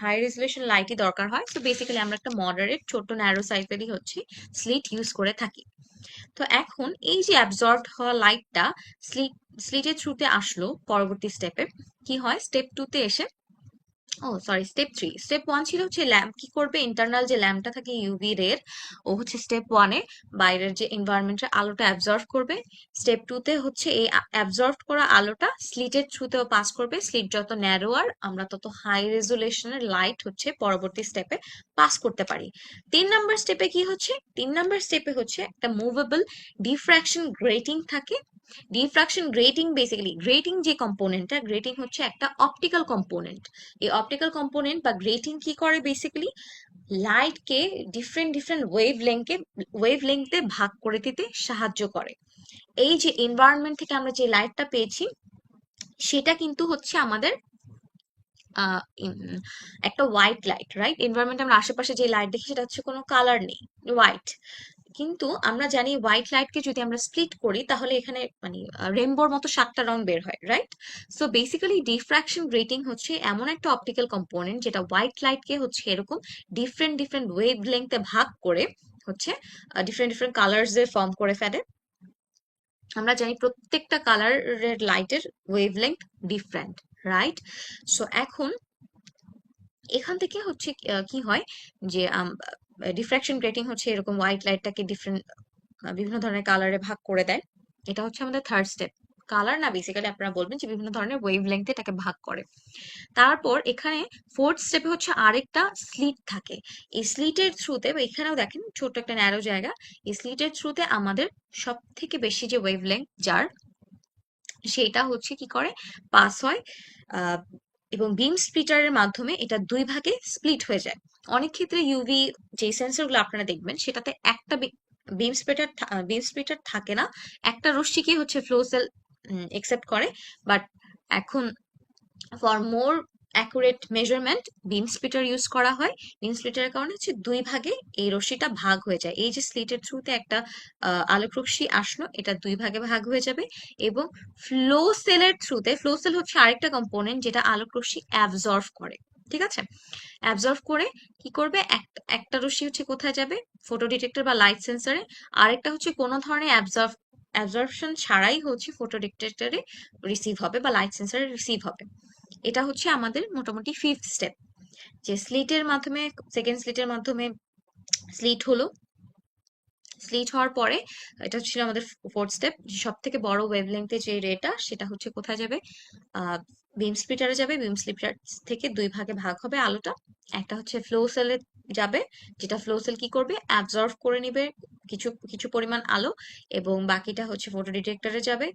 হাই রেজুলেশন লাইটই দরকার হয়। তো বেসিক্যালি আমরা একটা মডারেট ছোট ন্যারো সাইজেরই হচ্ছে স্লিট ইউজ করে থাকি। তো এখন এই যে অ্যাবজর্বড হওয়া লাইটটা স্লিট স্লিটের থ্রুতে আসলো, পরবর্তী স্টেপে কি হয়, স্টেপ 2 তে এসে, ও সরি, স্টেপ 3। স্টেপ 1 ছিল হচ্ছে ল্যাম্প কি করবে, ইন্টারনাল যে ল্যাম্পটা থাকে ইউভি রের, ও হচ্ছে স্টেপ 1-এ বাইরের যে এনভায়রনমেন্টের আলোটা অ্যাবজর্ভ করবে। স্টেপ 2 তে হচ্ছে এই অ্যাবজর্ভ করা আলোটা স্লিটের থ্রুতেও পাস করবে। স্লিট যত ন্যারোয়ার আমরা তত হাই রেজুলেশনের লাইট হচ্ছে পরবর্তী স্টেপে পাস করতে পারি। 3 নাম্বার স্টেপে কি হচ্ছে, 3 নাম্বার স্টেপে হচ্ছে একটা মুভেবল ডিফ্র্যাকশন গ্রেটিং থাকে। ডিফ্রাকশন গ্রেটিং, বেসিক্যালি গ্রেটিং যে কম্পোনেন্টটা, গ্রেটিং হচ্ছে একটা অপটিক্যাল কম্পোনেন্ট। এই অপটিক্যাল কম্পোনেন্ট বা গ্রেটিং কি করে, বেসিক্যালি লাইটকে ডিফারেন্ট ডিফারেন্ট ওয়েভ লেংথে ভাগ করে দিতে সাহায্য করে। এই যে এনভায়রনমেন্ট থেকে আমরা যে লাইটটা পেয়েছি সেটা কিন্তু হচ্ছে আমাদের আহ, একটা হোয়াইট লাইট, রাইট? এনভায়রনমেন্ট আমরা আশেপাশে যে লাইট দেখি সেটা হচ্ছে কোনো কালার নেই, হোয়াইট। কিন্তু আমরা জানি হোয়াইট লাইটকে যদি আমরা স্প্লিট করি তাহলে এখানে মানে রেনবোর মতো 7টা রং বের হয়, right? So basically diffraction grating হচ্ছে এমন একটা অপটিক্যাল কম্পোনেন্ট যেটা হোয়াইট লাইটকে হচ্ছে এরকম ডিফারেন্ট ডিফারেন্ট ওয়েভ লেংথে ভাগ করে হচ্ছে ডিফারেন্ট ডিফারেন্ট কালার্স এর ফর্ম করে ফেলে। আমরা জানি প্রত্যেকটা কালারের লাইটের wave length different, right? So এখন এখান থেকে হচ্ছে কি হয় যে ডিফ্রাকশন গ্রেটিং হচ্ছে এরকম হোয়াইট লাইটটাকে ডিফারেন্ট বিভিন্ন ধরনের কালারে ভাগ করে দেয়। এটা হচ্ছে আমাদের থার্ড স্টেপ। কালার না, বেসিক্যালি আপনারা বলবেন যে বিভিন্ন ধরনের ওয়েভ লেংথে এটাকে ভাগ করে। তারপর এখানে ফোর্থ স্টেপে হচ্ছে আরেকটা স্লিট থাকে। এই স্লিটের থ্রুতে, এখানেও দেখেন ছোট একটা ন্যারো জায়গা, এই স্লিটের থ্রুতে আমাদের সব থেকে বেশি যে ওয়েভ লেংথ যার, সেটা হচ্ছে কি করে, পাস হয়। আহ, এবং বিম স্প্লিটারের মাধ্যমে এটা 2 ভাগে স্প্লিট হয়ে যায়। অনেক ক্ষেত্রে ইউভি যে সেন্সরগুলো আপনারা দেখবেন সেটাতে একটা বিম স্প্লিটার থাকে না, একটা রশ্মিকে হচ্ছে ফ্লো সেল একসেপ্ট করে। বাট এখন for more accurate measurement beam splitter use করা হয়। বিম স্প্লিটারের কারণে হচ্ছে 2 ভাগে এই রশ্মিটা ভাগ হয়ে যায়। এই যে স্লিটের থ্রুতে একটা আলোক রশ্মি আসলো, এটা 2 ভাগে ভাগ হয়ে যাবে। এবং ফ্লো সেলের থ্রুতে, ফ্লো সেল হচ্ছে আরেকটা কম্পোনেন্ট যেটা আলোক রশ্মি অ্যাবজর্ভ করে, ঠিক আছে? অ্যাবজর্ভ করে কি করবে, একটা রশ্মি হচ্ছে কোথায় যাবে, ফটো ডিটেক্টর বা লাইট সেন্সরে। আরেকটা হচ্ছে কোনো ধরনের অ্যাবজর্পশন ছাড়াই হচ্ছে ফটো ডিটেক্টরে রিসিভ হবে বা লাইট সেন্সরে রিসিভ হবে। এটা হচ্ছে আমাদের মোটামুটি ফিফথ স্টেপ, যে স্লিটের মাধ্যমে, সেকেন্ড স্লিটের মাধ্যমে স্লিট হলো। স্লিট হওয়ার পরে এটা ছিল আমাদের ফোর্থ স্টেপ, সব থেকে বড় ওয়েভলেংথে যে রেটা সেটা হচ্ছে কোথায় যাবে, বিম স্প্লিটারে যাবে। বিম স্প্লিটার থেকে 2 ভাগে ভাগ হবে আলোটা। একটা হচ্ছে ফ্লো সেলে যাবে, যেটা ফ্লো সেল কি করবে, অ্যাবজর্ভ করে নিবে কিছু কিছু পরিমাণ আলো, এবং বাকিটা হচ্ছে ফটো ডিটেক্টরে যাবে।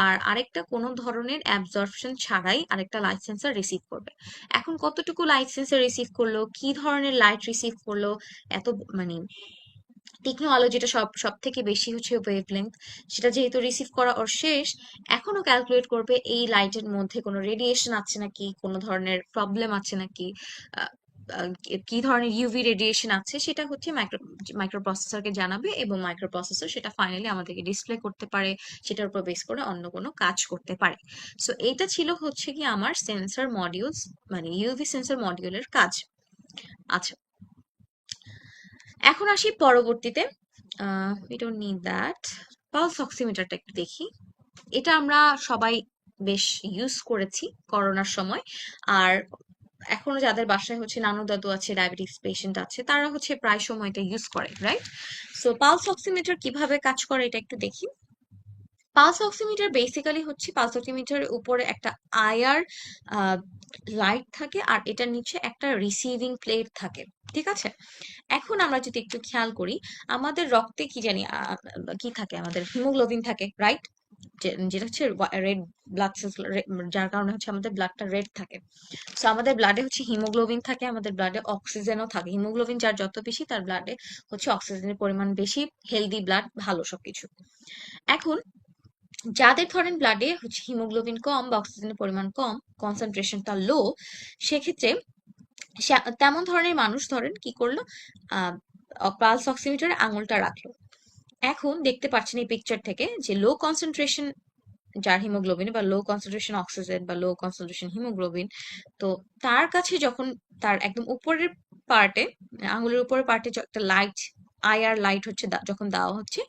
আর আরেকটা কোনো ধরনের অ্যাবজর্পশন ছাড়াই আরেকটা লাইট সেন্সর রিসিভ করবে। এখন কতটুকু লাইট সেন্সর রিসিভ করলো, কি ধরনের লাইট রিসিভ করলো, এত মানে তীক্ষ্ণ আলো যেটা সব সব থেকে বেশি হচ্ছে ওয়েভলেংথ, সেটা যেহেতু রিসিভ করা ওর শেষ, এখনো ক্যালকুলেট করবে এই লাইটের মধ্যে কোনো রেডিয়েশন আছে নাকি, কোনো ধরনের প্রবলেম আছে নাকি, আহ, কি ধরনের ইউভি রেডিয়েশন আছে, সেটা হচ্ছে মাইক্রো প্রসেসরকে জানাবে, এবং মাইক্রো প্রসেসর সেটা ফাইনালি আমাদেরকে ডিসপ্লে করতে পারে, সেটার উপর বেস করে অন্য কোনো কাজ করতে পারে। সো এটা ছিল হচ্ছে কি আমার সেন্সর মডিউলস, মানে ইউভি সেন্সর মডিউলের কাজ। আচ্ছা, এখন আসি পরবর্তীতে, we don't need that, pulse অক্সিমিটারটা একটু দেখি। এটা আমরা সবাই বেশ ইউজ করেছি করোনার সময়। আর এখনো যাদের বাসায় হচ্ছে নানু দাদু আছে, ডায়াবেটিস পেশেন্ট আছে, তারা হচ্ছে প্রায় সময় এটা ইউজ করে, রাইট? সো পালস অক্সিমিটার কিভাবে কাজ করে এটা একটু দেখি। পালস অক্সিমিটার বেসিক্যালি হচ্ছে, পালস অক্সিমিটারের উপরে একটা আইআর লাইট থাকে, আর এটার নিচে একটা রিসিভিং প্লেট থাকে, ঠিক আছে? এখন আমরা যদি একটু খেয়াল করি, আমাদের রক্তে কি জানি কি থাকে, আমাদের হিমোগ্লোবিন থাকে, রাইট? যেটা হচ্ছে রেড ব্লাড সেলস, যার কারণে হচ্ছে আমাদের ব্লাডটা রেড থাকে। তো আমাদের ব্লাডে হচ্ছে হিমোগ্লোবিন থাকে, আমাদের ব্লাডে অক্সিজেনও থাকে। হিমোগ্লোবিন যার যত বেশি তার ব্লাডে হচ্ছে অক্সিজেনের পরিমাণ বেশি, হেলদি ব্লাড, ভালো সবকিছু। এখন যাদের ধরেন ব্লাডে হচ্ছে হিমোগ্লোবিন কম বা অক্সিজেনের পরিমাণ কম, কনসেন্ট্রেশনটা লো, সেক্ষেত্রে তেমন ধরনের মানুষ ধরেন কি করলো, আহ পালস অক্সিমিটারে আঙুলটা রাখলো। এখন দেখতে পাচ্ছেন এই পিকচার থেকে যে লো কনসেন্ট্রেশন যার হিমোগ্লোবিন বা লো কনসেন্ট্রেশন অক্সিজেন বা লো কনসেন্ট্রেশন হিমোগ্লোবিন, তো তার কাছে যখন তার একদম উপরের পার্টে, আঙুলের উপরের পার্টে একটা লাইট, আইআর লাইট হচ্ছে যখন দেওয়া হচ্ছে,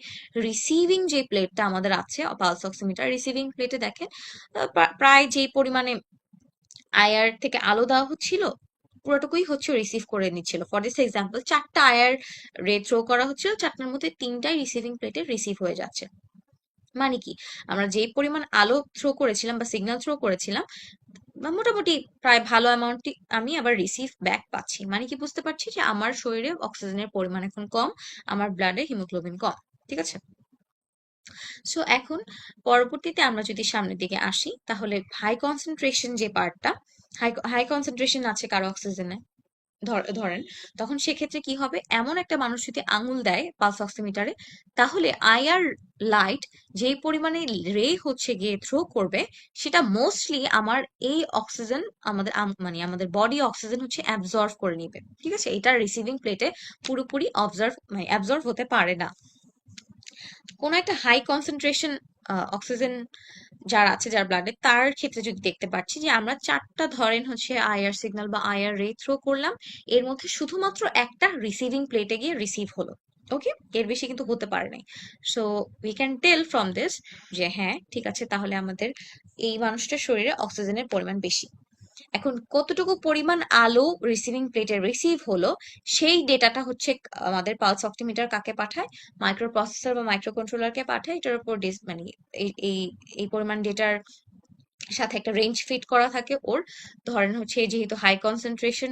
রিসিভিং যে প্লেটটা আমাদের আছে পালস অক্সিমিটার, রিসিভিং প্লেটে দেখেন প্রায় যে পরিমাণে আইআর থেকে আলো দেওয়া হচ্ছিল পুরোটুকুই হচ্ছে রিসিভ করে নিচ্ছিল। ফর দিস এক্সাম্পল, 4টা আইআর রে থ্রো করা হচ্ছিল, 4টার মধ্যে 3টাই রিসিভিং প্লেটে রিসিভ হয়ে যাচ্ছে। মানে কি, আমরা যেই পরিমাণ আলো থ্রো করেছিলাম বা সিগন্যাল থ্রো করেছিলাম, বা মোটামুটি প্রায় ভালো অ্যামাউন্টটি আমি আবার রিসিভ ব্যাক পাচ্ছি। মানে কি, বুঝতে পারছি যে আমার শরীরে অক্সিজেনের পরিমাণ এখন কম, আমার ব্লাডে হিমোগ্লোবিন কম। ঠিক আছে। সো এখন পরবর্তীতে আমরা যদি সামনের দিকে আসি, তাহলে হাই কনসেন্ট্রেশন যে পার্টটা, হাই হাই কনসেন্ট্রেশন আছে কারো অক্সিজেনে ধরেন, তখন সেক্ষেত্রে কি হবে, এমন একটা মানুষ যদি আঙুল দেয় পালস অক্সিমিটারে, তাহলে আইআর লাইট যেই পরিমাণে রে হচ্ছে গিয়ে থ্রো করবে, সেটা মোস্টলি আমার এই অক্সিজেন, আমাদের মানে আমাদের বডি অক্সিজেন হচ্ছে অ্যাবজর্ভ করে নিবে। ঠিক আছে, এটা রিসিভিং প্লেটে পুরোপুরি মানে অ্যাবজর্ভ হতে পারে না। কোনো একটা হাই কনসেন্ট্রেশন অক্সিজেন যার আছে, যার ব্লাডে, তার ক্ষেত্রে যদি দেখতে পাচ্ছি যে আমরা 4টা ধরেন হচ্ছে আইআর সিগন্যাল বা আইআর রে থ্রো করলাম, এর মধ্যে শুধুমাত্র একটা রিসিভিং প্লেটে গিয়ে রিসিভ হলো। ওকে, এর বেশি কিন্তু হতে পারে নাই। So we can tell from this যে হ্যাঁ ঠিক আছে, তাহলে আমাদের এই মানুষটার শরীরে অক্সিজেনের পরিমাণ বেশি। এখন কতটুকু পরিমাণ আলো রিসিভিং প্লেটে রিসিভ হলো, সেই ডেটাটা হচ্ছে আমাদের পালস অক্টিমিটার কাকে পাঠায়, মাইক্রো প্রসেসর বা মাইক্রো কন্ট্রোলারকে পাঠায়। এটার উপর মানে এই এই এই পরিমাণ ডেটার সাথে একটা রেঞ্জ ফিট করা থাকে ওর। ধরেন হচ্ছে যেহেতু হাই কনসেন্ট্রেশন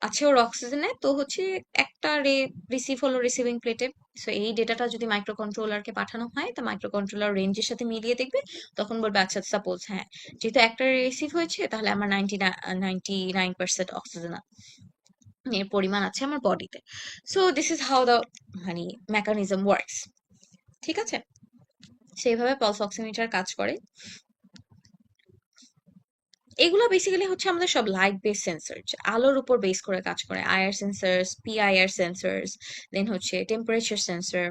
আছে ওর অক্সিজেনে, তো হচ্ছে একটা রে রিসিভ হলো রিসিভিং প্লেটে। সো এই ডেটাটা যদি মাইক্রো কন্ট্রোলারকে পাঠানো হয়, তো মাইক্রো কন্ট্রোলার রেঞ্জের সাথে মিলিয়ে দেখবে, তখন বলবে আচ্ছা সাপোজ হ্যাঁ, যেহেতু একটা রিসিভ হয়েছে, তাহলে আমার 99% অক্সিজেন এর পরিমাণ আছে আমার বডিতে। So this is how the মানে মেকানিজম ওয়ার্কস। ঠিক আছে, সেইভাবে পালস অক্সিমিটার কাজ করে। এগুলো বেসিক্যালি হচ্ছে আমাদের সব লাইট বেস সেন্সর, আলোর উপর বেস করে কাজ করে। আইআর সেন্সরস, পিআইআর সেন্সরস, দেন হচ্ছে টেম্পারেচার সেন্সর,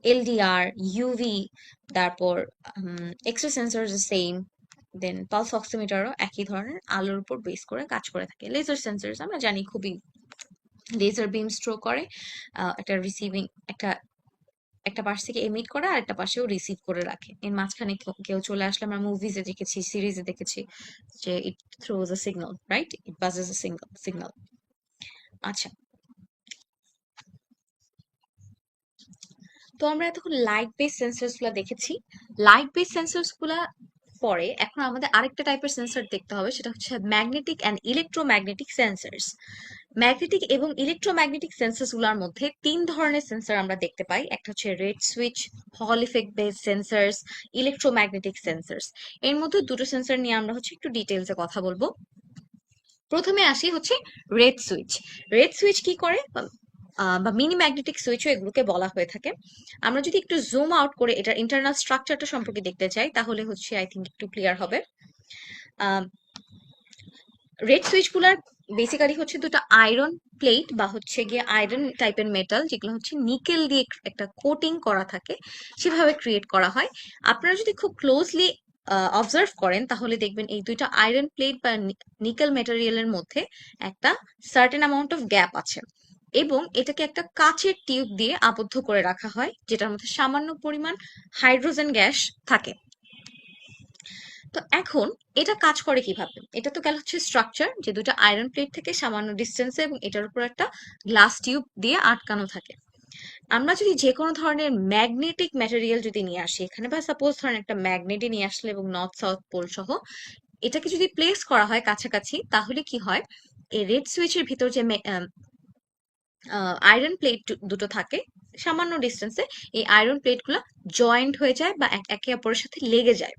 এলডিআর, ইউভি, তারপর এক্সরে সেন্সর সেম, দেন পালস অক্সিমিটারও একই ধরনের আলোর উপর বেস করে কাজ করে থাকে। লেজার সেন্সরস আমরা জানি খুবই, লেজার বিম স্ট্রো করে, একটা রিসিভিং, একটা একটা পাশ থেকে এমিট করে আর একটা পাশেও রিসিভ করে রাখে। এর মাঝখানে কেউ চলে আসলে, আমরা মুভিজে দেখেছি, সিরিজে দেখেছি যে ইট থ্রোজ আ সিগন্যাল, রাইট, ইট বাজেস আ সিগন্যাল। আচ্ছা, তো আমরা এতক্ষণ লাইট বেস সেন্সরস গুলা দেখেছি। লাইট বেস সেন্সরস গুলা পরে এখন আমাদের আরেকটা টাইপের সেন্সর দেখতে হবে, সেটা হচ্ছে magnetic and electromagnetic sensors. Magnetic এবং ইলেকট্রোম্যাগনেটিক সেন্সরস গুলোর মধ্যে 3 ধরনের সেন্সর আমরা দেখতে পাই। একটা হচ্ছে রেড সুইচ, হল effect base sensors, electromagnetic sensors. এর মধ্যে দুটো সেন্সর নিয়ে আমরা হচ্ছে একটু ডিটেলসে কথা বলবো। প্রথমে আসি হচ্ছে রেড সুইচ। রেড সুইচ কি করে, বা মিনি ম্যাগনেটিক সুইচও এগুলোকে বলা হয়ে থাকে। আমরা যদি একটু জুম আউট করে এটার ইন্টারনাল স্ট্রাকচারটা সম্পর্কে দেখতে চাই, তাহলে হচ্ছে আই থিঙ্ক একটু ক্লিয়ার হবে। রেড সুইচ গুলার বেসিক্যালি হচ্ছে দুটো আয়রন প্লেট বা হচ্ছে গিয়ে আয়রন টাইপের মেটাল, যেগুলো হচ্ছে নিকেল দিয়ে একটা কোটিং করা থাকে, সেভাবে ক্রিয়েট করা হয়। আপনারা যদি খুব ক্লোজলি অবজার্ভ করেন, তাহলে দেখবেন এই দুইটা আয়রন প্লেট বা নিকেল মেটেরিয়ালের মধ্যে একটা সার্টেন অ্যামাউন্ট অফ গ্যাপ আছে, এবং এটাকে একটা কাচের টিউব দিয়ে আবদ্ধ করে রাখা হয়, যেটার মধ্যে সামান্য পরিমাণ হাইড্রোজেন গ্যাস থাকে। তো এখন এটা কাজ করে কিভাবে, এটা তো গেল হচ্ছে স্ট্রাকচার, যে দুটো আয়রন প্লেট থেকে সামান্য ডিস্টেন্সে এবং এটার উপর একটা গ্লাস টিউব দিয়ে আটকানো থাকে। আমরা যদি যে কোনো ধরনের ম্যাগনেটিক ম্যাটেরিয়াল যদি নিয়ে আসি এখানে, বা সাপোজ ধরেন একটা ম্যাগনেটই নিয়ে আসলে এবং নর্থ সাউথ পোল সহ এটাকে যদি প্লেস করা হয় কাছাকাছি, তাহলে কি হয়, এই রেড সুইচের ভিতর যে আয়রন প্লেট দুটো থাকে সামান্য ডিস্টেন্সে, এই আয়রন প্লেট গুলো জয়েন্ট হয়ে যায় বা একে অপরের সাথে লেগে যায়।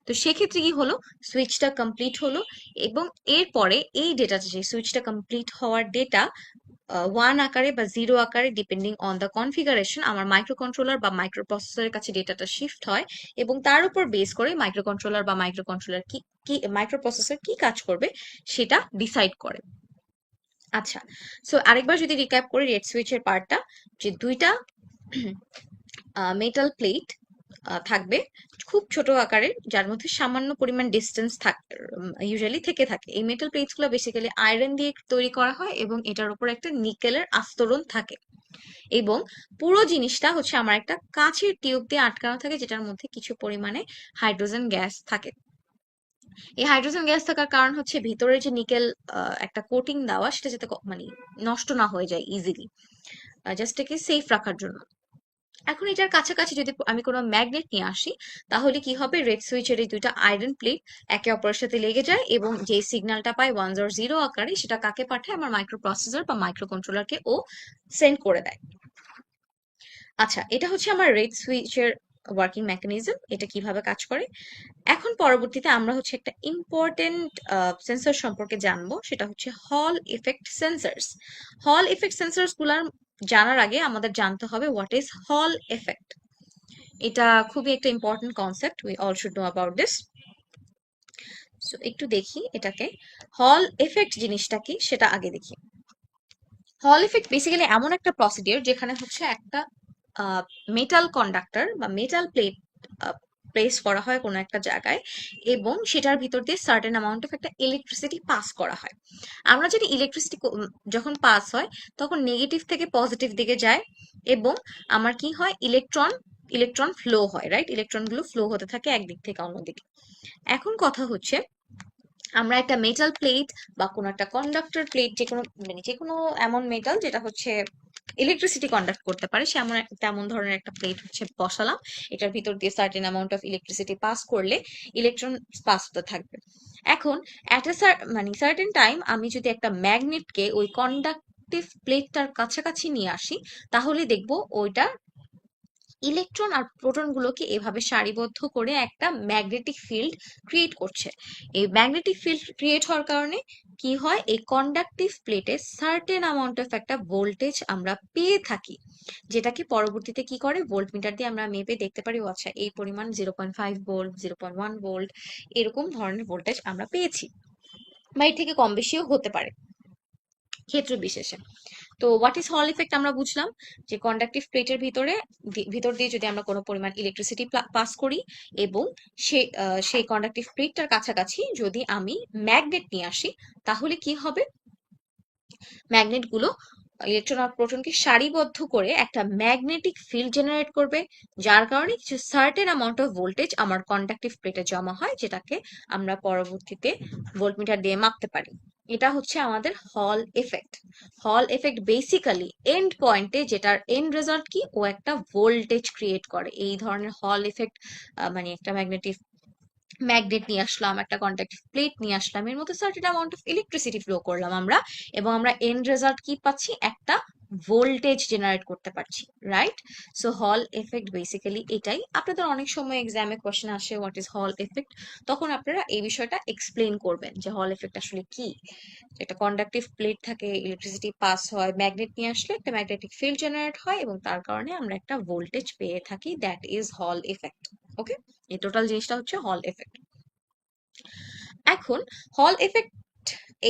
তো সেক্ষেত্রে কি হলো, সুইচটা কমপ্লিট হলো, এবং এরপরে এই ডেটা, যে সুইচটা কমপ্লিট হওয়ার ডেটা 1 আকারে বা 0 আকারে, ডিপেন্ডিং অন দ্য কনফিগারেশন, আমার মাইক্রো কন্ট্রোলার বা মাইক্রো প্রসেসরের কাছে ডেটাটা শিফট হয়, এবং তার উপর বেস করে মাইক্রো কন্ট্রোলার বা মাইক্রো কন্ট্রোলার কি কি মাইক্রো প্রসেসর কি কাজ করবে সেটা ডিসাইড করে। আচ্ছা, সো আরেকবার যদি রিক্যাপ করি রেড সুইচের পার্টটা, যে দুইটা মেটাল প্লেট থাকবে খুব ছোট আকারের, যার মধ্যে সামান্য পরিমাণ ডিস্টেন্স ইউজুয়ালি থেকে থাকে। এই মেটাল প্লেটস গুলো বেসিক্যালি আয়রন দিয়ে তৈরি করা হয় এবং এটার উপর একটা নিকেলের আস্তরণ থাকে, এবং পুরো জিনিসটা হচ্ছে আমার একটা কাঁচের টিউব দিয়ে আটকানো থাকে, যেটার মধ্যে কিছু পরিমাণে হাইড্রোজেন গ্যাস থাকে। এই হাইড্রোজেন গ্যাস থাকার কারণ হচ্ছে ভিতরে যে নিকেল একটা কোটিং দেওয়া, সেটা যাতে মানে নষ্ট না হয়ে যায় ইজিলি, জাস্ট একে সেফ রাখার জন্য। এখন এটার কাছাকাছি যদি আমি কোনো ম্যাগনেট নিয়ে আসি, তাহলে কি হবে, রেড সুইচের এই দুইটা আয়রন প্লেট একে অপরের সাথে লেগে যায় এবং যে সিগন্যালটা পায় 1 or 0 আকারে, সেটা কাকে পাঠায়, আমার মাইক্রো প্রসেসর বা মাইক্রো কন্ট্রোলারকে ও সেন্ড করে দেয়। আচ্ছা, এটা হচ্ছে আমার রেড সুইচের ওয়ার্কিং মেকানিজম, এটা কিভাবে কাজ করে। এখন পরবর্তীতে আমরা হচ্ছে একটা ইম্পর্টেন্ট সেন্সর সম্পর্কে জানবো, সেটা হচ্ছে হল ইফেক্ট সেন্সরস। হল ইফেক্ট সেন্সরস গুলার জানার আগে আমাদের জানতে হবে হোয়াট ইজ হল এফেক্ট। এটা খুবই একটা important concept, we all should know about this. So একটু দেখি এটাকে, হল এফেক্ট জিনিসটা কি সেটা আগে দেখি। হল এফেক্ট বেসিক্যালি এমন একটা প্রসিডিওর যেখানে হচ্ছে একটা মেটাল কন্ডাক্টর বা মেটাল প্লেট প্লেস করা হয় কোনো একটা জায়গায়, এবং সেটার ভিতর দিয়ে সার্টেন অ্যামাউন্ট অফ একটা ইলেকট্রিসিটি পাস করা হয়। আমরা জানি ইলেকট্রিসিটি যখন পাস হয় তখন নেগেটিভ থেকে পজিটিভ দিকে যায়, এবং আমার কি হয়, ইলেকট্রন ফ্লো হয়, রাইট? ইলেকট্রনগুলো ফ্লো হতে থাকে একদিক থেকে অন্যদিকে। এখন কথা হচ্ছে, আমরা একটা মেটাল প্লেট বা কোনো একটা কন্ডাক্টর প্লেট, যে কোনো মানে যে কোনো এমন মেটাল যেটা হচ্ছে ইলেকট্রিসিটি কন্ডাক্ট করতে পারে, সে এমন তেমন ধরনের একটা প্লেট হচ্ছে বসালাম, এটার ভিতর দিয়ে certain amount of electricity pass করলে ইলেকট্রন পাস হতে থাকবে। এখন অ্যাট এ মানে সার্টেন টাইম আমি যদি একটা ম্যাগনেটকে ওই কন্ডাক্টিভ প্লেটটার কাছাকাছি নিয়ে আসি, তাহলে দেখবো ওইটা ইলেকট্রন আর প্রোটন গুলোকে এভাবে সারিবদ্ধ করে একটা ম্যাগনেটিক ফিল্ড ক্রিয়েট করছে। এই ম্যাগনেটিক ফিল্ড ক্রিয়েট হওয়ার কারণে কি হয়, এই কন্ডাকটিভ প্লেটে সার্টেন অ্যামাউন্ট অফ একটা ভোল্টেজ আমরা পেয়ে থাকি, যেটাকে পরবর্তীতে কি করে ভোল্টমিটার দিয়ে আমরা মেপে দেখতে পারি, ও আচ্ছা এই পরিমাণ 0.5 ভোল্ট, 0.1 ভোল্ট, এরকম ধরনের ভোল্টেজ আমরা পেয়েছি, বা এর থেকে কম বেশিও হতে পারে ক্ষেত্র বিশেষে। তো হোয়াট ইজ হল ইফেক্ট আমরা বুঝলাম, যে কন্ডাকটিভ প্লেটের ভিতর দিয়ে যদি আমরা কোনো পরিমাণ ইলেকট্রিসিটি পাস করি, এবং সেই কন্ডাকটিভ প্লেটটার কাছাকাছি যদি আমি ম্যাগনেট নিয়ে আসি, তাহলে কি হবে, ম্যাগনেট গুলো ইলেকট্রন আর প্রোটনকে সারিবদ্ধ করে একটা ম্যাগনেটিক ফিল্ড জেনারেট করবে, যার কারণে কিছু সার্টেন অ্যামাউন্ট অফ ভোল্টেজ আমার কন্ডাকটিভ প্লেটে জমা হয়, যেটাকে আমরা পরবর্তীতে ভোল্টমিটার দিয়ে মাপতে পারি। এটা হচ্ছে আমাদের হল এফেক্ট। হল এফেক্ট বেসিক্যালি এন্ড পয়েন্টে, যেটার এন্ড রেজাল্ট কি, ও একটা ভোল্টেজ ক্রিয়েট করে। এই ধরনের হল এফেক্ট মানে একটা ম্যাগনেট নিয়ে আসলাম, একটা কন্ট্যাক্ট প্লেট নিয়ে আসলাম, এর মধ্যে certain amount of electricity flow করলাম আমরা, এবং আমরা এন্ড রেজাল্ট কি পাচ্ছি, একটা ভোল্টেজ জেনারেট করতে পারছি, রাইট? সো হল এফেক্ট বেসিক্যালি এটাই। আপনাদের অনেক সময় এক্সামে কোয়েশ্চেন আসে হোয়াট ইজ হল এফেক্ট, তখন আপনারা এই বিষয়টা এক্সপ্লেন করবেন যে হল এফেক্ট আসলে কি। একটা কন্ডাকটিভ প্লেট থাকে, ইলেকট্রিসিটি পাস হয়, ম্যাগনেট নিয়ে আসলে একটা ম্যাগনেটিক ফিল্ড জেনারেট হয়, এবং তার কারণে আমরা একটা ভোল্টেজ পেয়ে থাকি, দ্যাট ইজ হল এফেক্ট। ওকে, এই টোটাল জিনিসটা হচ্ছে হল এফেক্ট। এখন হল এফেক্ট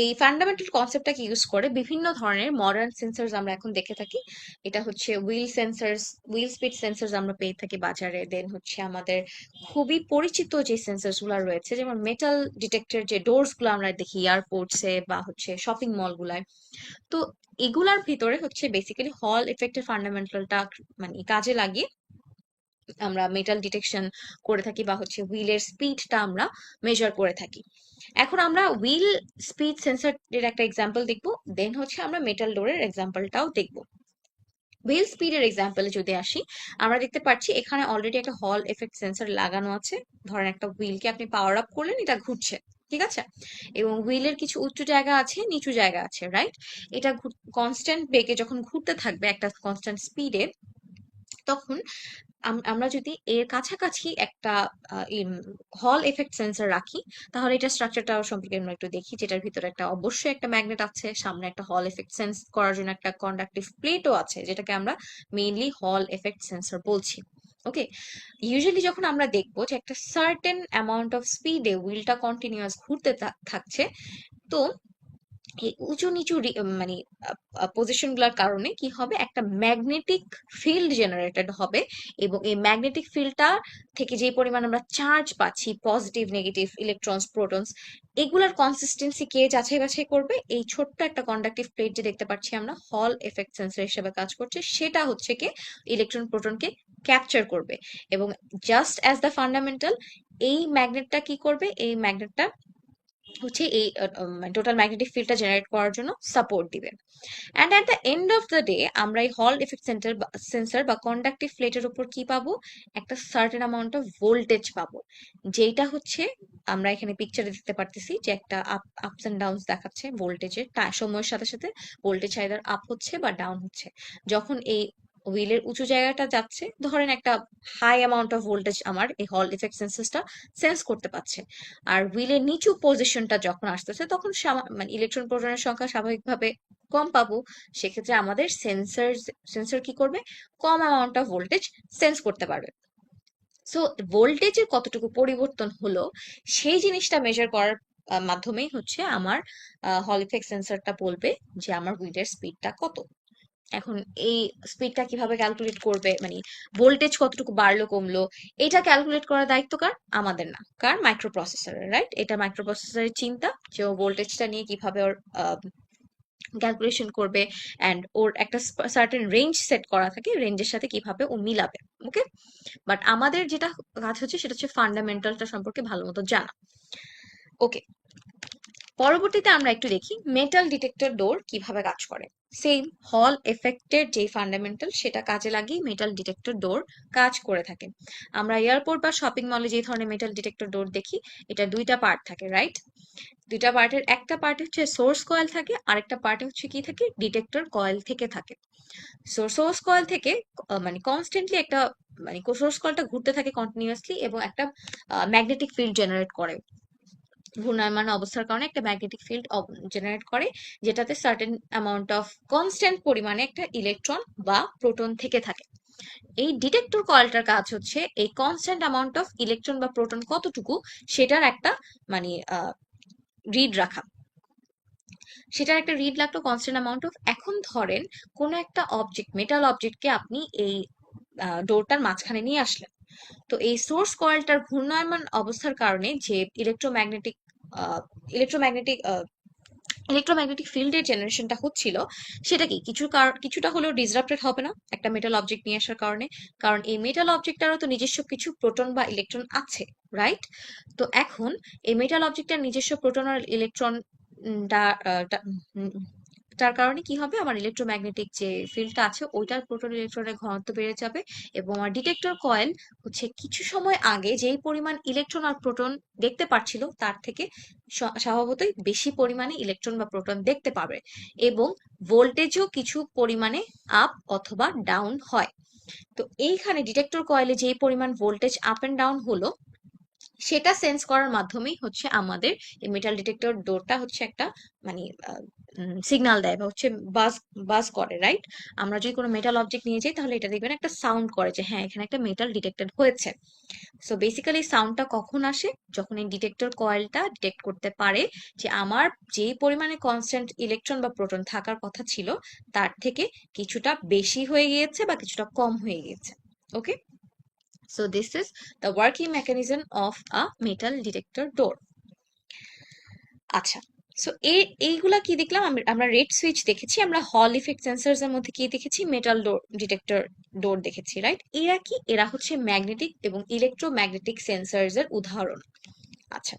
এই ফান্ডামেন্টাল কনসেপ্টটাকে ইউজ করে বিভিন্ন ধরনের মডার্ন সেন্সরস আমরা এখন দেখে থাকি। এটা হচ্ছে হুইল স্পিড সেন্সরস আমরা পেয়ে থাকি বাজারে। দেন হচ্ছে আমাদের খুবই পরিচিত যে সেন্সরস গুলো রয়েছে, যেমন মেটাল ডিটেক্টর যে ডোরস গুলো আমরা দেখি এয়ারপোর্টসে বা হচ্ছে শপিং মল গুলায়। তো এগুলার ভিতরে হচ্ছে বেসিক্যালি হল এফেক্টের ফান্ডামেন্টালটা মানে কাজে লাগিয়ে আমরা মেটাল ডিটেকশন করে থাকি, বা হচ্ছে হুইলের স্পিডটা আমরা মেজার করে থাকি। এখন আমরা হুইল স্পিড সেন্সরের একটা এক্সাম্পল দেখবো, দেন হচ্ছে আমরা মেটাল ডোরের এক্সাম্পলটাও দেখবো। হুইল স্পিডের এক্সাম্পলে যদি আসি, আমরা দেখতে পাচ্ছি এখানে অলরেডি একটা হল এফেক্ট সেন্সর লাগানো আছে। ধরেন একটা হুইলকে আপনি পাওয়ার আপ করলেন, এটা ঘুরছে, ঠিক আছে, এবং হুইলের কিছু উঁচু জায়গা আছে, নিচু জায়গা আছে, রাইট? এটা কনস্ট্যান্ট বেগে যখন ঘুরতে থাকবে একটা কনস্ট্যান্ট স্পিডে, তখন আমরা যদি এর কাছাকাছি একটা হল এফেক্ট সেন্সর রাখি, তাহলে এটা স্ট্রাকচারটা সম্পর্কে আমরা একটু দেখি, যেটার ভিতরে একটা অবশ্যই একটা ম্যাগনেট আছে, সামনে একটা হল এফেক্ট সেন্স করার জন্য একটা কন্ডাক্টিভ প্লেটও আছে, যেটাকে আমরা মেইনলি হল এফেক্ট সেন্সর বলছি। ওকে, ইউজুয়ালি যখন আমরা দেখবো যে একটা সার্টেন অ্যামাউন্ট অফ স্পিডে হুইলটা কন্টিনিউয়াস ঘুরতে থাকছে, তো এই উঁচু নিচু মানে পজিশন গুলার কারণে কি হবে, একটা ম্যাগনেটিক ফিল্ড জেনারেটেড হবে, এবং এই ম্যাগনেটিক ফিল্ডটা থেকে যে পরিমাণ আমরা চার্জ পাচ্ছি, পজিটিভ নেগেটিভ ইলেকট্রনস প্রোটনস, এগুলার কনসিস্টেন্সি কে যাচাই বাছাই করবে? এই ছোট্ট একটা কন্ডাক্টিভ প্লেট যে দেখতে পাচ্ছি আমরা, হল এফেক্ট সেন্সর হিসেবে কাজ করছে, সেটা হচ্ছে কি ইলেকট্রন প্রোটনকে ক্যাপচার করবে। এবং জাস্ট অ্যাজ দ্য ফান্ডামেন্টাল, এই ম্যাগনেটটা কি করবে, এই ম্যাগনেটটা হচ্ছে এই টোটাল ম্যাগনেটিক ফিল্ডটা জেনারেট করার জন্য সাপোর্ট দিবে। And at the end of the day আমরা এই হল এফেক্ট সেন্সর বা কন্ডাক্টিভ প্লেটের উপর কি পাবো, একটা সার্টেন অ্যামাউন্ট অফ ভোল্টেজ পাবো, যেটা হচ্ছে আমরা এখানে পিকচারে দেখতে পারতেছি যে একটা আপস এন্ড ডাউনস দেখাচ্ছে ভোল্টেজের, সময়ের সাথে সাথে ভোল্টেজ আইদার আপ হচ্ছে বা ডাউন হচ্ছে। যখন এই হুইলের উঁচু জায়গাটা যাচ্ছে, ধরেন একটা হাই অ্যামাউন্ট অফ ভোল্টেজ আমার এই হল ইফেক্ট সেন্সরটা সেন্স করতে পারছে। আর হুইলের নিচু পজিশনটা যখন আসতেছে, তখন মানে ইলেকট্রন প্রোটনের সংখ্যা স্বাভাবিকভাবে কম পাবো। সেক্ষেত্রে আমাদের সেন্সর কি করবে, কম অ্যামাউন্ট অফ ভোল্টেজ সেন্স করতে পারবে। সো ভোল্টেজের কতটুকু পরিবর্তন হলো, সেই জিনিসটা মেজার করার মাধ্যমেই হচ্ছে আমার হল ইফেক্ট সেন্সরটা বলবে যে আমার হুইলের স্পিডটা কত। এখন এই স্পিডটা কিভাবে ক্যালকুলেট করবে, মানে ভোল্টেজ কতটুকু বাড়লো কমলো, এটা ক্যালকুলেট করার দায়িত্ব কার? আমাদের না, কার? মাইক্রো প্রসেসরের, রাইট? এটা মাইক্রো প্রসেসরের চিন্তা যে ও ভোল্টেজটা নিয়ে কিভাবে ওর ক্যালকুলেশন করবে, অ্যান্ড ওর একটা সার্টেন রেঞ্জ সেট করা থাকে, রেঞ্জের সাথে কিভাবে ও মিলাবে। ওকে, বাট আমাদের যেটা কাজ হচ্ছে সেটা হচ্ছে ফান্ডামেন্টালটা সম্পর্কে ভালো মতো জানা। ওকে, পরবর্তীতে আমরা একটু দেখি মেটাল ডিটেক্টর ডোর কিভাবে কাজ করে। সেম হল এফেক্টের যে ফান্ডামেন্টাল, সেটা কাজে লাগিয়ে মেটাল ডিটেক্টর ডোর কাজ করে থাকে। আমরা এয়ারপোর্ট বা শপিং মলে যে ধরনের মেটাল ডিটেক্টর ডোর দেখি, এটা দুইটা পার্ট থাকে, রাইট? দুইটা পার্টের একটা পার্ট হচ্ছে সোর্স কয়েল থাকে, আরেকটা পার্টে হচ্ছে কি থাকে, ডিটেক্টর কয়েল থেকে থাকে। সোর্স কয়েল থেকে মানে কনস্ট্যান্টলি একটা, মানে সোর্স কয়েলটা ঘুরতে থাকে কন্টিনিউয়াসলি, এবং একটা ম্যাগনেটিক ফিল্ড জেনারেট করে, ঘূর্ণায়মান অবস্থার কারণে একটা ম্যাগনেটিক ফিল্ড জেনারেট করে, যেটাতে সার্টেন অ্যামাউন্ট অফ কনস্ট্যান্ট পরিমাণে একটা ইলেকট্রন বা প্রোটন থেকে থাকে। এই ডিটেক্টর কয়েলটার কাজ হচ্ছে এই কনস্ট্যান্ট অ্যামাউন্ট অফ ইলেকট্রন বা প্রোটন কতটুকু, সেটার একটা মানে রিড রাখা, সেটার একটা রিড লাগতো কনস্ট্যান্ট অ্যামাউন্ট অফ। এখন ধরেন কোনো একটা অবজেক্ট, মেটাল অবজেক্টকে আপনি এই ডোরটার মাঝখানে নিয়ে আসলেন। তো এই সোর্স কয়েলটার ঘূর্ণায়মান অবস্থার কারণে যে ইলেকট্রোম্যাগনেটিক ইলেকট্রোম্যাগনেটিক ইলেকট্রোম্যাগনেটিক ফিল্ডের জেনারেশনটা হচ্ছিল, সেটা কি কিছুটা হলেও ডিসরাপ্টেড হবে না একটা মেটাল অবজেক্ট নিয়ে আসার কারণে? কারণ এই মেটাল অবজেক্টটারও তো নিজস্ব কিছু প্রোটন বা ইলেকট্রন আছে, রাইট? তো এখন এই মেটাল অবজেক্টটার নিজস্ব প্রোটন আর ইলেকট্রন তার কারণে কি হবে, আমার ইলেকট্রোম্যাগনেটিক যে ফিল্ডটা আছে ওইটার প্রোটন ইলেকট্রনের ঘনত্ব বেড়ে যাবে, এবং আমার ডিটেক্টর কয়েল হচ্ছে কিছু সময় আগে যেই পরিমাণ ইলেকট্রন আর প্রোটন দেখতে পাচ্ছিল, তার থেকে স্বভাবতই বেশি পরিমাণে ইলেকট্রন বা প্রোটন দেখতে পাবে, এবং ভোল্টেজও কিছু পরিমাণে আপ অথবা ডাউন হয়। তো এইখানে ডিটেক্টর কয়েলে যেই পরিমাণ ভোল্টেজ আপ এন্ড ডাউন হলো, সেটা সেন্স করার মাধ্যমেই হচ্ছে আমাদের এই মেটাল ডিটেক্টর ডোরটা হচ্ছে একটা মানে সিগন্যাল দেয়, বা হচ্ছে বাজ বাজ করে, রাইট? আমরা যদি কোনো মেটাল অবজেক্ট নিয়ে যাই, তাহলে এটা দেখবেন একটা সাউন্ড করে যে হ্যাঁ এখানে একটা মেটাল ডিটেক্টেড হয়েছে। সো বেসিক্যালি সাউন্ডটা কখন আসে, যখন এই ডিটেক্টর কয়েলটা ডিটেক্ট করতে পারে যে আমার যেই পরিমাণে কনস্ট্যান্ট ইলেকট্রন বা প্রোটন থাকার কথা ছিল, তার থেকে কিছুটা বেশি হয়ে গিয়েছে বা কিছুটা কম হয়ে গিয়েছে। ওকে, so this is the working mechanism of a metal detector door. আচ্ছা, সো এইগুলা কি দেখলাম, আমরা রেড সুইচ দেখেছি, আমরা হল ইফেক্ট সেন্সরস এর মধ্যে কি দেখেছি, মেটাল ডোর ডিটেক্টর ডোর দেখেছি, রাইট? এরা কি, এরা হচ্ছে ম্যাগনেটিক এবং ইলেকট্রোম্যাগনেটিক সেন্সরস এর উদাহরণ। আচ্ছা,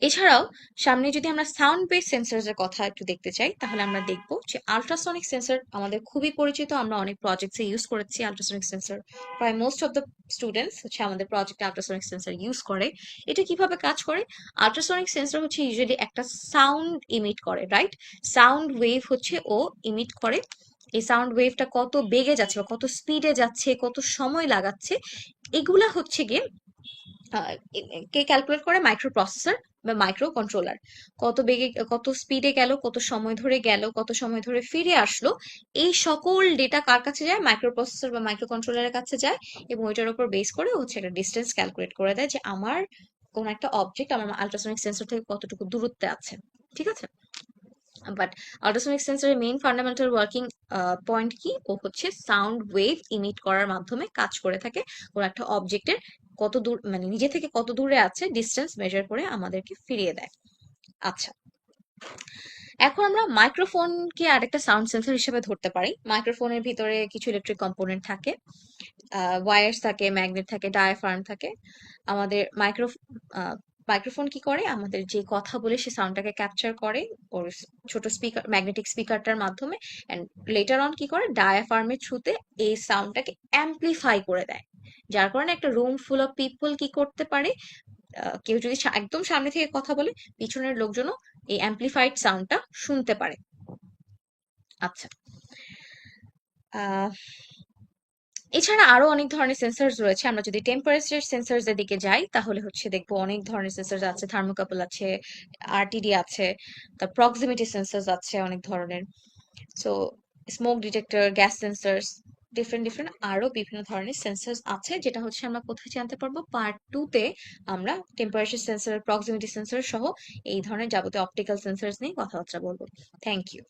এছাড়াও সামনে যদি আমরা সাউন্ড বেস সেন্সর এর কথা একটু দেখতে চাই, তাহলে আমরা দেখব যে আল্ট্রাসনিক সেন্সর আমাদের খুবই পরিচিত, আমরা অনেক প্রজেক্টসে ইউজ করেছি আল্ট্রাসনিক সেন্সর। প্রায় মোস্ট অফ দ্য স্টুডেন্টস হচ্ছে আমাদের প্রজেক্টে আল্ট্রাসনিক সেন্সর ইউজ করে। এটা কিভাবে কাজ করে? আল্ট্রাসনিক সেন্সর হচ্ছে ইউজুয়ালি একটা সাউন্ড ইমিট করে, রাইট? সাউন্ড ওয়েভ হচ্ছে ও ইমিট করে। এই সাউন্ড ওয়েভটা কত বেগে যাচ্ছে বা কত স্পিডে যাচ্ছে, কত সময় লাগাচ্ছে, এগুলা হচ্ছে গিয়ে কে ক্যালকুলেট করে? মাইক্রো প্রসেসর বা মাইক্রো কন্ট্রোলার। কত বেগে, কত স্পিডে গেল, কত সময় ধরে গেল, কত সময় ধরে ফিরে আসলো, এই সকল ডেটা কার কাছে যায়? মাইক্রো প্রসেসর বা মাইক্রো কন্ট্রোলারের কাছে যায়, এবং ওইটার উপর বেস করে হচ্ছে একটা ডিস্টেন্স ক্যালকুলেট করে দেয় যে আমার কোন একটা অবজেক্ট আমার আল্ট্রাসনিক সেন্সর থেকে কতটুকু দূরত্বে আছে। ঠিক আছে? বাট আল্ট্রাসনিক সেন্সরের মেইন ফান্ডামেন্টাল ওয়ার্কিং পয়েন্ট কি, ও হচ্ছে সাউন্ড ওয়েভ ইমিট করার মাধ্যমে কাজ করে থাকে। ওর একটা অবজেক্টের কত দূর, মানে নিজে থেকে কত দূরে আছে ডিস্টেন্স মেজার করে আমাদেরকে ফিরিয়ে দেয়। আচ্ছা, এখন আমরা মাইক্রোফোনকে আরেকটা সাউন্ড সেন্সর হিসেবে ধরতে পারি। মাইক্রোফোনের ভিতরে কিছু ইলেকট্রিক কম্পোনেন্ট থাকে, ওয়্যারস থাকে, ম্যাগনেট থাকে, ডায়াফ্রাম থাকে। আমাদের মাইক্রোফোন কি করে, আমাদের যে কথা বলে সে সাউন্ডটাকে ক্যাপচার করে ওর ছোট স্পিকার, ম্যাগনেটিক স্পিকারটার মাধ্যমে, এন্ড লেটার অন কি করে ডায়াফ্রামের থ্রুতে এই সাউন্ডটাকে অ্যাম্পলিফাই করে দেয়। যার কারণে একটা রুম ফুল অফ পিপল কি করতে পারে, কেউ যদি একদম সামনে থেকে কথা বলে, পিছনের লোকজনও এই অ্যাম্পলিফাইড সাউন্ডটা শুনতে পারে। আচ্ছা, আহ এছাড়া আরো অনেক ধরনের সেন্সরস রয়েছে। আমরা যদি টেম্পারেচার সেন্সরস এর দিকে যাই তাহলে হচ্ছে দেখবো অনেক ধরনের সেন্সরস আছে, থার্মোকাপল আছে, আরটিডি আছে, তার প্রক্সিমিটি সেন্সরস আছে অনেক ধরনের। So smoke detector, gas sensors, different different আরো বিভিন্ন ধরনের সেন্সরস আছে, যেটা হচ্ছে আমরা কোথায় জানতে পারবো, পার্ট 2 তে আমরা টেম্পারেচার সেন্সর, প্রক্সিমিটি সেন্সর সহ এই ধরনের যাবতীয় অপটিক্যাল সেন্সরস নিয়ে কথাবার্তা বলবো। Thank you.